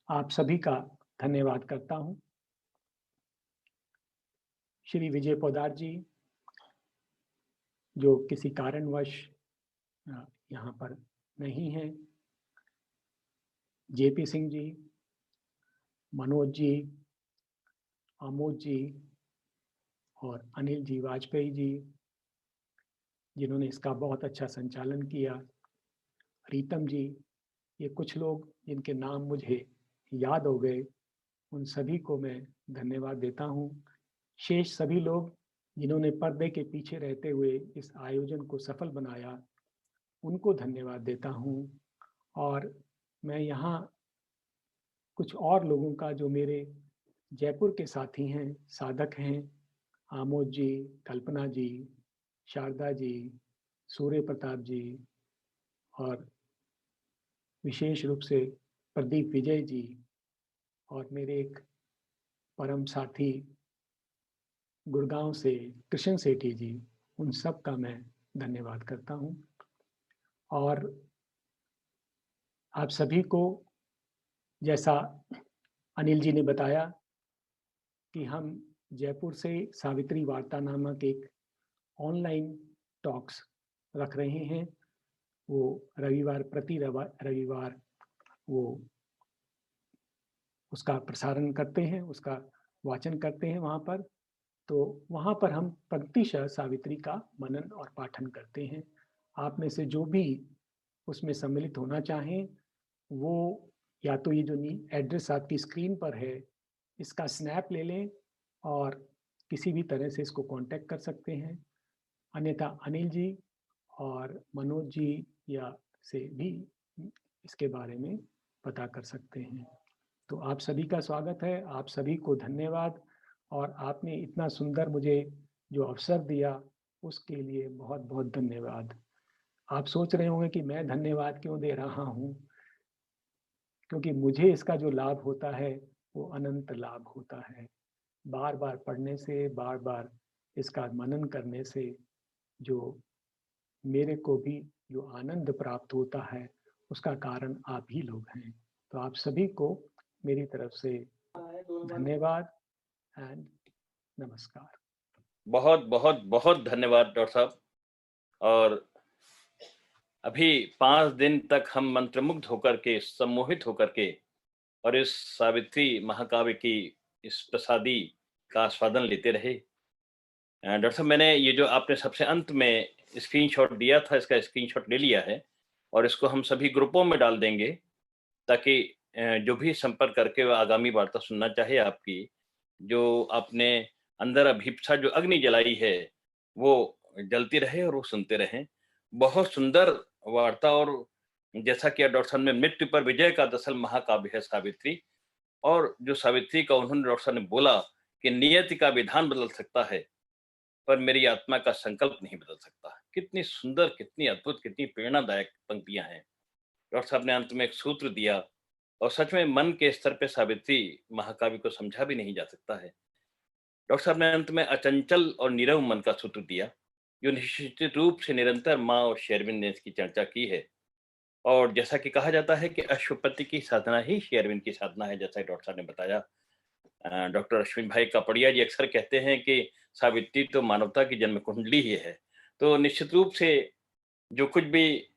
आप सभी का धन्यवाद करता हूं। श्री विजय पोदार जी जो किसी कारणवश यहाँ पर नहीं हैं, जेपी सिंह जी, मनोज जी, आमोद जी और अनिल जी वाजपेयी जी, जिन्होंने इसका बहुत अच्छा संचालन किया, रीतम जी, ये कुछ लोग जिनके नाम मुझे याद हो गए, उन सभी को मैं धन्यवाद देता हूँ। शेष सभी लोग जिन्होंने पर्दे के पीछे रहते हुए इस आयोजन को सफल बनाया, उनको धन्यवाद देता हूँ। और मैं यहाँ कुछ और लोगों का, जो मेरे जयपुर के साथी हैं, साधक हैं, आमोद जी, कल्पना जी, शारदा जी, सूर्य प्रताप जी और विशेष रूप से प्रदीप विजय जी और मेरे एक परम साथी गुड़गांव से कृष्ण सेठी जी, उन सब का मैं धन्यवाद करता हूँ। और आप सभी को, जैसा अनिल जी ने बताया कि हम जयपुर से सावित्री वार्ता नामक एक ऑनलाइन टॉक्स रख रहे हैं। वो प्रति रविवार वो उसका प्रसारण करते हैं, उसका वाचन करते हैं वहाँ पर। तो वहाँ पर हम पंक्तिशः सावित्री का मनन और पाठन करते हैं। आप में से जो भी उसमें सम्मिलित होना चाहें, वो या तो ये जो एड्रेस आपकी स्क्रीन पर है, इसका स्नैप ले लें और किसी भी तरह से इसको कांटेक्ट कर सकते हैं। अन्यथा अनिल जी और मनोज जी या से भी इसके बारे में पता कर सकते हैं। तो आप सभी का स्वागत है, आप सभी को धन्यवाद। और आपने इतना सुंदर मुझे जो अवसर दिया, उसके लिए बहुत बहुत धन्यवाद। आप सोच रहे होंगे कि मैं धन्यवाद क्यों दे रहा हूँ, क्योंकि मुझे इसका जो लाभ होता है वो अनंत लाभ होता है। बार बार पढ़ने से, बार बार इसका मनन करने से जो मेरे को भी जो आनंद प्राप्त होता है, उसका कारण आप ही लोग हैं। तो आप सभी को मेरी तरफ से धन्यवाद एंड नमस्कार। बहुत बहुत बहुत धन्यवाद डॉक्टर साहब। और अभी 5 दिन तक हम मंत्रमुग्ध होकर के, सम्मोहित होकर के और इस सावित्री महाकाव्य की इस प्रसादी का आस्वादन लेते रहे। डॉक्टर साहब, मैंने ये जो आपने सबसे अंत में स्क्रीनशॉट दिया था, इसका स्क्रीनशॉट ले लिया है और इसको हम सभी ग्रुपों में डाल देंगे, ताकि जो भी संपर्क करके वो आगामी वार्ता सुनना चाहे आपकी, जो आपने अंदर अभिप्सा जो अग्नि जलाई है, वो जलती रहे और वो सुनते रहें। बहुत सुंदर वार्ता। और जैसा कि डॉक्टर साहब ने मृत्यु पर विजय का दरअसल महाकाव्य है सावित्री, और जो सावित्री का उन्होंने डॉक्टर साहब ने बोला कि नियति का विधान बदल सकता है, पर मेरी आत्मा का संकल्प नहीं बदल सकता। कितनी सुंदर, कितनी अद्भुत, कितनी प्रेरणादायक पंक्तियां हैं। डॉक्टर साहब ने अंत में एक सूत्र दिया, और सच में मन के स्तर पे सावित्री महाकाव्य को समझा भी नहीं जा सकता है। डॉक्टर साहब ने अंत में अचंचल और नीरव मन का सूत्र दिया, जो निश्चित रूप से निरंतर माँ और शेरविन ने इसकी चर्चा की है। और जैसा कि कहा जाता है कि अश्वपति की साधना ही शेरविन की साधना है, जैसा डॉक्टर साहब ने बताया। डॉक्टर अश्विन भाई कापड़िया जी अक्सर कहते हैं कि सावित्री तो मानवता की जन्म कुंडली ही है। तो निश्चित रूप से जो कुछ भी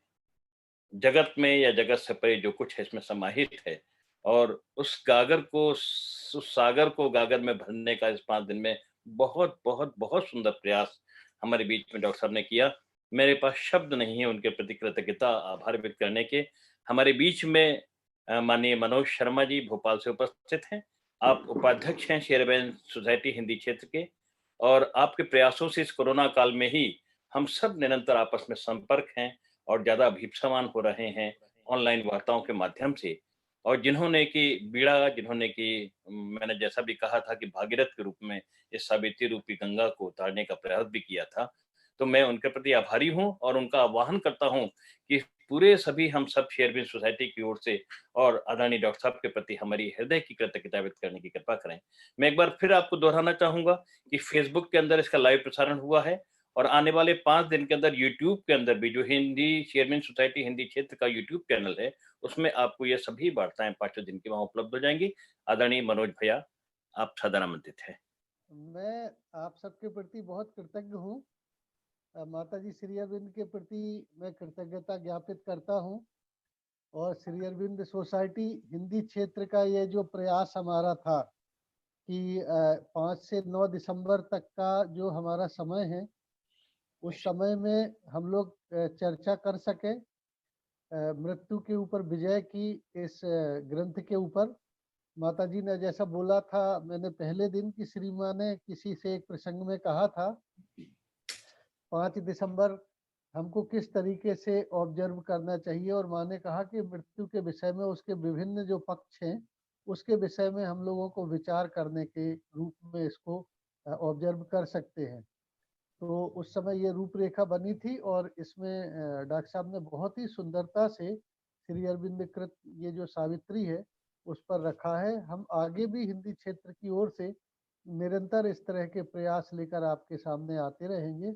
जगत में या जगत से परे जो कुछ है इसमें समाहित है, और उस गागर को, उस सागर को गागर में भरने का इस 5 दिन में बहुत बहुत बहुत सुंदर प्रयास हमारे बीच में डॉक्टर साहब ने किया। मेरे पास शब्द नहीं है उनके प्रति कृतज्ञता, आभार व्यक्त करने के। हमारे बीच में माननीय मनोज शर्मा जी भोपाल से उपस्थित हैं। आप उपाध्यक्ष हैं शेरबैन सोसाइटी हिंदी क्षेत्र के, और आपके प्रयासों से इस कोरोना काल में ही हम सब निरंतर आपस में संपर्क हैं और ज्यादा अभिप्समान हो रहे हैं ऑनलाइन वार्ताओं के माध्यम से। और जिन्होंने की मैंने जैसा भी कहा था कि भागीरथ के रूप में इस सावित्री रूपी गंगा को उतारने का प्रयास भी किया था, तो मैं उनके प्रति आभारी हूं और उनका आह्वान करता हूं कि पूरे सभी हम सब शेरविन सोसाइटी की ओर से और आदरणीय डॉक्टर साहब के प्रति हमारी हृदय की कृतज्ञता व्यक्त करने की कृपा करें। मैं एक बार फिर आपको दोहराना चाहूंगा कि फेसबुक के अंदर इसका लाइव प्रसारण हुआ है, और आने वाले 5 दिन के अंदर यूट्यूब के अंदर भी, जो हिंदी शेरविन सोसाइटी हिंदी क्षेत्र का यूट्यूब चैनल है, उसमें आपको ये सभी वार्ताएं 5 दिन की वहां उपलब्ध हो जाएंगी। आदरणीय मनोज भैया, आप सदन आमंत्रित हैं। मैं आप सबके प्रति बहुत कृतज्ञ हूँ। माता जी श्री अरविंद के प्रति मैं कृतज्ञता ज्ञापित करता हूँ। और श्री अरविंद सोसाइटी हिंदी क्षेत्र का ये जो प्रयास हमारा था कि 5 से 9 दिसंबर तक का जो हमारा समय है, उस समय में हम लोग चर्चा कर सके मृत्यु के ऊपर विजय की इस ग्रंथ के ऊपर। माता जी ने जैसा बोला था, मैंने पहले दिन की श्री माँ ने किसी से एक प्रसंग में कहा था 5 दिसंबर हमको किस तरीके से ऑब्जर्व करना चाहिए, और माँ ने कहा कि मृत्यु के विषय में उसके विभिन्न जो पक्ष हैं उसके विषय में हम लोगों को विचार करने के रूप में इसको ऑब्जर्व कर सकते हैं। तो उस समय ये रूपरेखा बनी थी और इसमें डॉक्टर साहब ने बहुत ही सुंदरता से श्री अरविंद कृत ये जो सावित्री है उस पर रखा है। हम आगे भी हिंदी क्षेत्र की ओर से निरंतर इस तरह के प्रयास लेकर आपके सामने आते रहेंगे।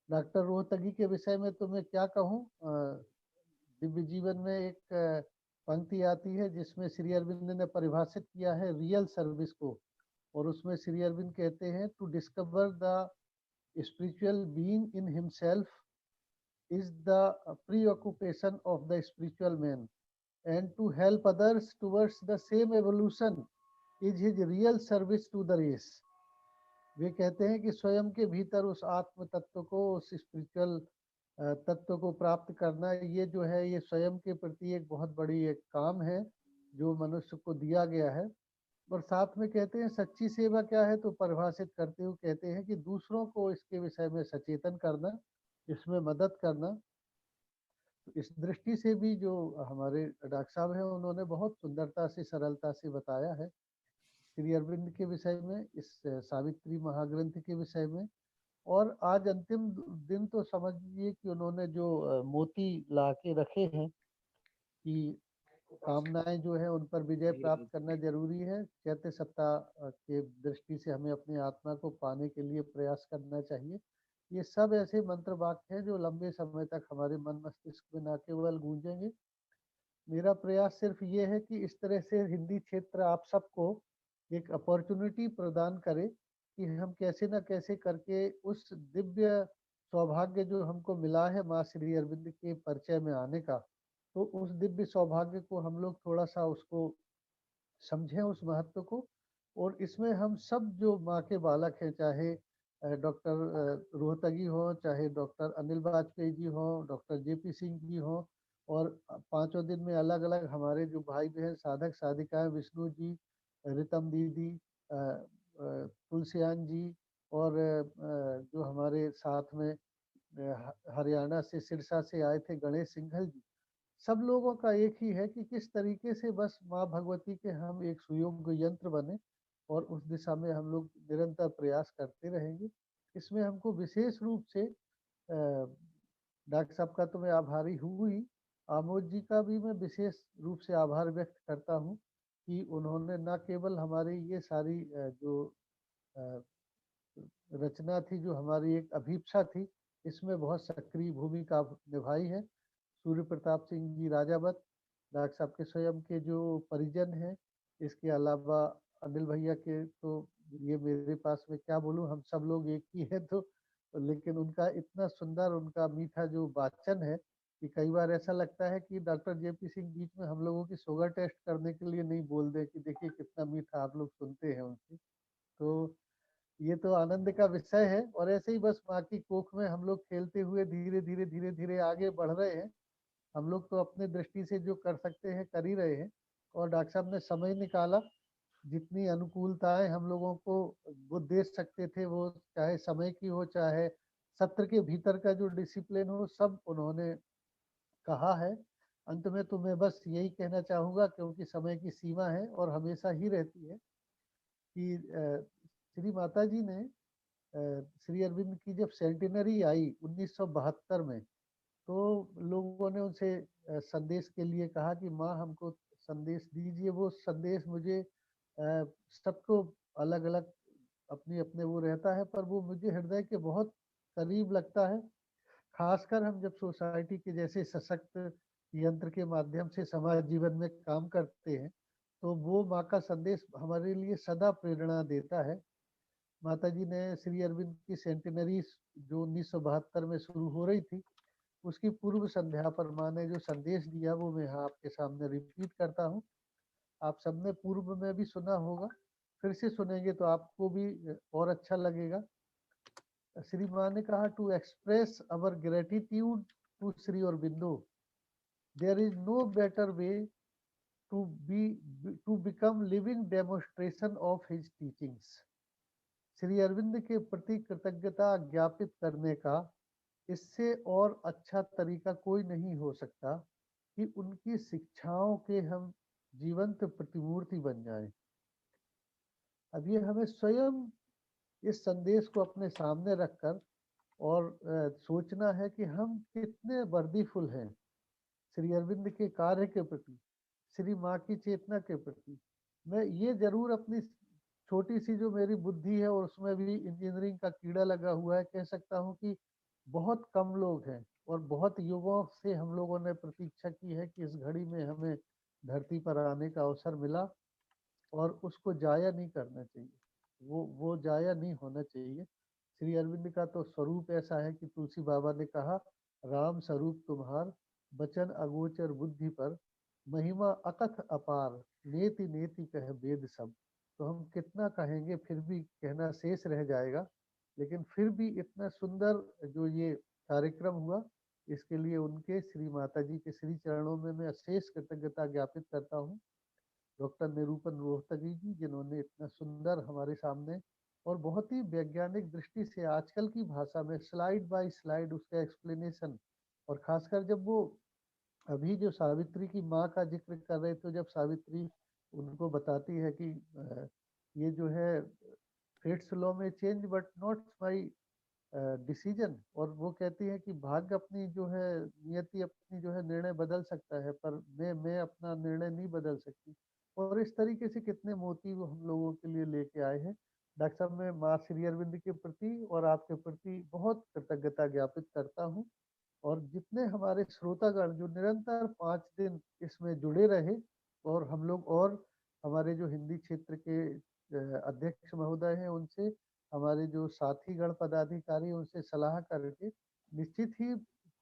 डॉक्टर रोहतगी के विषय में तो मैं क्या कहूँ, दिव्य जीवन में एक पंक्ति आती है जिसमें श्री अरविंद ने परिभाषित किया है रियल सर्विस को, और उसमें श्री अरविंद कहते हैं to discover the spiritual being in himself is the preoccupation of the spiritual man and to help others towards the same evolution is his real service to the race. वे कहते हैं कि स्वयं के भीतर उस आत्म तत्व को, उस स्पिरिचुअल तत्व को प्राप्त करना, ये जो है ये स्वयं के प्रति एक बहुत बड़ी एक काम है जो मनुष्य को दिया गया है। और साथ में कहते हैं सच्ची सेवा क्या है, तो परिभाषित करते हुए कहते हैं कि दूसरों को इसके विषय में सचेतन करना, इसमें मदद करना। तो इस दृष्टि से भी जो हमारे डॉक्टर साहब हैं उन्होंने बहुत सुंदरता से, सरलता से बताया है श्री अरविंद के विषय में, इस सावित्री महाग्रंथ के विषय में। और आज अंतिम दिन तो समझिए कि उन्होंने जो मोती ला के रखे हैं कि कामनाएं जो है उन पर विजय प्राप्त करना जरूरी है। चैत्य सप्ताह के दृष्टि से हमें अपनी आत्मा को पाने के लिए प्रयास करना चाहिए। ये सब ऐसे मंत्र वाक्य हैं जो लंबे समय तक हमारे मन मस्तिष्क में न केवल गूंजेंगे। मेरा प्रयास सिर्फ ये है कि इस तरह से हिंदी क्षेत्र आप सबको एक अपॉर्चुनिटी प्रदान करे कि हम कैसे न कैसे करके उस दिव्य सौभाग्य जो हमको मिला है माँ श्री अरविंद के परिचय में आने का, तो उस दिव्य सौभाग्य को हम लोग थोड़ा सा उसको समझें, उस महत्व को। और इसमें हम सब जो माँ के बालक हैं, चाहे डॉक्टर रोहतगी हो, चाहे डॉक्टर अनिल वाजपेयी जी हो, डॉक्टर जेपी सिंह जी हो, और पांचों दिन में अलग अलग हमारे जो भाई बहन साधक साधिकाएं, विष्णु जी, रितम दीदी, तुलसियान जी, और जो हमारे साथ में हरियाणा से सिरसा से आए थे गणेश सिंघल जी, सब लोगों का एक ही है कि किस तरीके से बस माँ भगवती के हम एक सुयोग्य यंत्र बने, और उस दिशा में हम लोग निरंतर प्रयास करते रहेंगे। इसमें हमको विशेष रूप से डॉक्टर साहब का तो मैं आभारी हूँ ही, आमोद जी का भी मैं विशेष रूप से आभार व्यक्त करता हूँ कि उन्होंने न केवल हमारी ये सारी जो रचना थी, जो हमारी एक अभीप्सा थी, इसमें बहुत सक्रिय भूमिका निभाई है। सूर्य प्रताप सिंह जी राजावत, डॉक्टर साहब के स्वयं के जो परिजन हैं, इसके अलावा अनिल भैया के तो ये मेरे पास में क्या बोलूं, हम सब लोग एक ही हैं। तो लेकिन उनका इतना सुंदर, उनका मीठा जो वाचन है कि कई बार ऐसा लगता है कि डॉक्टर जेपी सिंह बीच में हम लोगों की शुगर टेस्ट करने के लिए नहीं बोल दे कि देखिए कितना मीठा आप लोग सुनते हैं उनसे। तो ये तो आनंद का विषय है। और ऐसे ही बस माँ की कोख में हम लोग खेलते हुए धीरे धीरे धीरे धीरे आगे बढ़ रहे हैं। हम लोग तो अपने दृष्टि से जो कर सकते हैं कर ही रहे हैं। और डॉक्टर साहब ने समय निकाला, जितनी अनुकूलताएं हम लोगों को वो दे सकते थे, वो चाहे समय की हो, चाहे सत्र के भीतर का जो डिसिप्लिन हो, सब उन्होंने कहा है। अंत में तो मैं बस यही कहना चाहूँगा, क्योंकि समय की सीमा है और हमेशा ही रहती है, कि श्री माता जी ने श्री अरविंद की जब सेंटिनरी आई 1972 में, तो लोगों ने उनसे संदेश के लिए कहा कि माँ हमको संदेश दीजिए। वो संदेश मुझे सबको अलग अलग अपने अपने वो रहता है, पर वो मुझे हृदय के बहुत करीब लगता है। खासकर हम जब सोसाइटी के जैसे सशक्त यंत्र के माध्यम से समाज जीवन में काम करते हैं, तो वो माँ का संदेश हमारे लिए सदा प्रेरणा देता है। माता जी ने श्री अरविंद की सेंटिनरी जो 1972 में शुरू हो रही थी, उसकी पूर्व संध्या पर माँ ने जो संदेश दिया वो मैं यहाँ आपके सामने रिपीट करता हूँ। आप सबने पूर्व में भी सुना होगा, फिर से सुनेंगे तो आपको भी और अच्छा लगेगा। श्री माँ ने कहा, to express our gratitude to Shri Aurobindo, there is no better way to become living demonstration of his teachings. Shri Arvind के प्रति कृतज्ञता ज्ञापित करने का इससे और अच्छा तरीका कोई नहीं हो सकता कि उनकी शिक्षाओं के हम जीवंत प्रतिमूर्ति बन जाएं। अब ये हमें स्वयं इस संदेश को अपने सामने रखकर और सोचना है कि हम कितने वर्दीफुल हैं श्री अरविंद के कार्य के प्रति, श्री माँ की चेतना के प्रति। मैं ये जरूर अपनी छोटी सी जो मेरी बुद्धि है और उसमें भी इंजीनियरिंग का कीड़ा लगा हुआ है, कह सकता हूँ कि बहुत कम लोग हैं और बहुत युगों से हम लोगों ने प्रतीक्षा की है कि इस घड़ी में हमें धरती पर आने का अवसर मिला और उसको जाया नहीं करना चाहिए, वो जाया नहीं होना चाहिए। श्री अरविंद का तो स्वरूप ऐसा है कि तुलसी बाबा ने कहा, राम स्वरूप तुम्हार बचन अगोचर बुद्धि पर, महिमा अकथ अपार, नेति नेति कह वेद सब। तो हम कितना कहेंगे फिर भी कहना शेष रह जाएगा, लेकिन फिर भी इतना सुंदर जो ये कार्यक्रम हुआ, इसके लिए उनके श्री माता जी के श्री चरणों में मैं अशेष कृतज्ञता ज्ञापित करता हूँ। डॉक्टर निरूपण रोहतगी जी, जिन्होंने इतना सुंदर हमारे सामने और बहुत ही वैज्ञानिक दृष्टि से आजकल की भाषा में स्लाइड बाय स्लाइड उसका एक्सप्लेनेशन, और खासकर जब वो अभी जो सावित्री की माँ का जिक्र कर रहे थे, जब सावित्री उनको बताती है कि ये जो है फेट्स लॉ में change but not my decision, और वो कहती है कि भाग्य अपनी जो है, नियति अपनी जो है निर्णय बदल सकता है, पर मैं अपना निर्णय नहीं बदल सकती। और इस तरीके से कितने मोती वो हम लोगों के लिए लेके आए हैं। डॉक्टर साहब, मैं माँ श्री अरविंद के प्रति और आपके प्रति बहुत कृतज्ञता ज्ञापित करता हूँ। और जितने हमारे श्रोतागण जो निरंतर 5 दिन इसमें जुड़े रहे, और हम लोग और हमारे जो हिंदी क्षेत्र के अध्यक्ष महोदय हैं, उनसे हमारे जो साथीगण पदाधिकारी उनसे सलाह करके निश्चित ही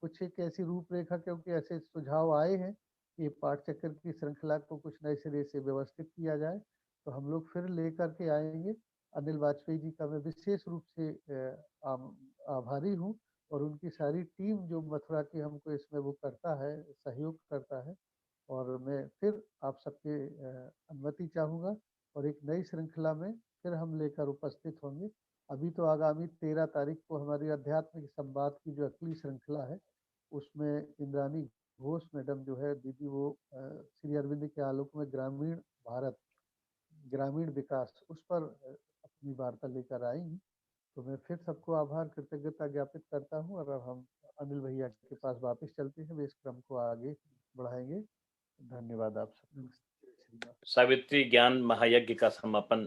कुछ एक ऐसी रूपरेखा, क्योंकि ऐसे सुझाव आए हैं कि पाठचक्र की श्रृंखला को कुछ नए सिरे से व्यवस्थित किया जाए, तो हम लोग फिर लेकर के आएंगे। अनिल वाजपेयी जी का मैं विशेष रूप से आभारी हूँ, और उनकी सारी टीम जो मथुरा की हमको इसमें वो करता है, सहयोग करता है। और मैं फिर आप सबके अनुमति चाहूँगा और एक नई श्रृंखला में फिर हम लेकर उपस्थित होंगे। अभी तो आगामी 13 तारीख को हमारी आध्यात्मिक संवाद की जो अगली श्रृंखला है, उसमें इंद्रानी घोष मैडम जो है दीदी, वो श्री अरविंद के आलोक में ग्रामीण भारत, ग्रामीण विकास, उस पर अपनी वार्ता लेकर आएंगी। तो मैं फिर सबको आभार कृतज्ञता ज्ञापित करता हूँ, और अब हम अनिल भैया के पास वापस चलते हैं, वे इस क्रम को आगे बढ़ाएंगे। धन्यवाद आप सब। सावित्री ज्ञान महायज्ञ का समापन,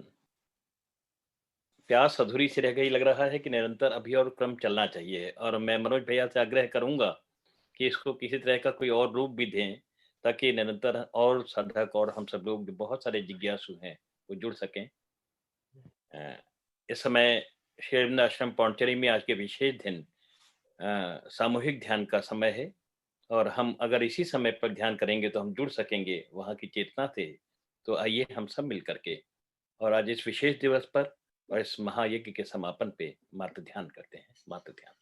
प्यास अधूरी सी रह गई, लग रहा है कि निरंतर अभी और क्रम चलना चाहिए। और मैं मनोज भैया से आग्रह करूंगा कि इसको किसी तरह का कोई और रूप भी दें, ताकि निरंतर और साधक और हम सब लोग जो बहुत सारे जिज्ञासु हैं वो जुड़ सकें। इस समय श्री अरविंद आश्रम पौंडचेरी में आज के विशेष दिन सामूहिक ध्यान का समय है, और हम अगर इसी समय पर ध्यान करेंगे तो हम जुड़ सकेंगे वहाँ की चेतना से। तो आइए हम सब मिल करके और आज इस विशेष दिवस पर और इस महायज्ञ के समापन पे मातृ ध्यान करते हैं। मातृ ध्यान।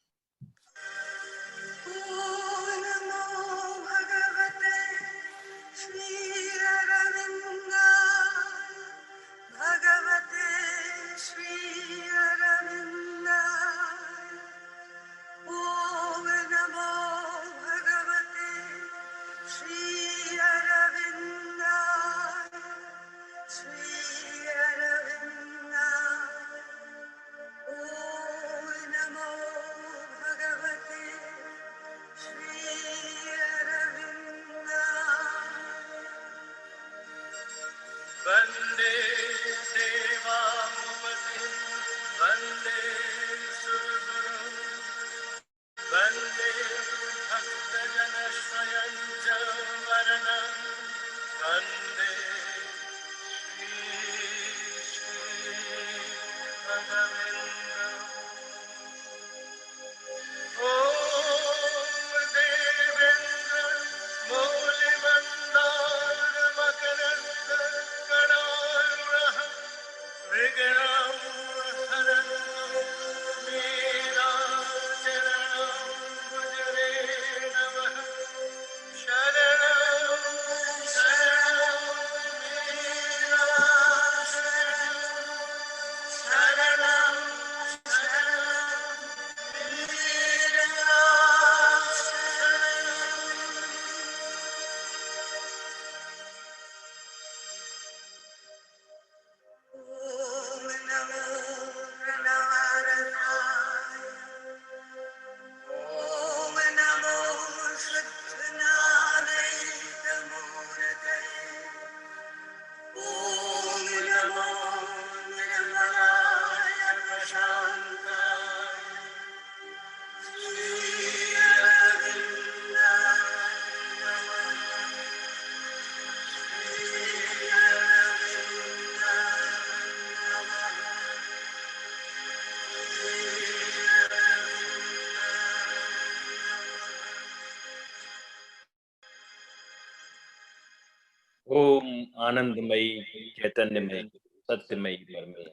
ओम आनंदमयी चैतन्यमयी सत्यमयी परमे।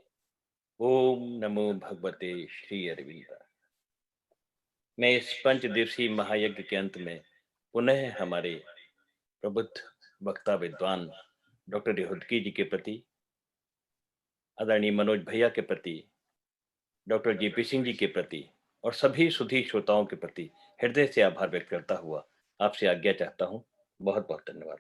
ओम नमो भगवते श्री अरविंद। मैं इस पंच दिवसीय महायज्ञ के अंत में पुनः हमारे प्रबुद्ध वक्ता विद्वान डॉक्टर देहुदकी जी के प्रति, आदरणीय मनोज भैया के प्रति, डॉक्टर जेपी सिंह जी के प्रति और सभी सुधी श्रोताओं के प्रति हृदय से आभार व्यक्त करता हुआ आपसे आज्ञा चाहता हूं। बहुत बहुत धन्यवाद।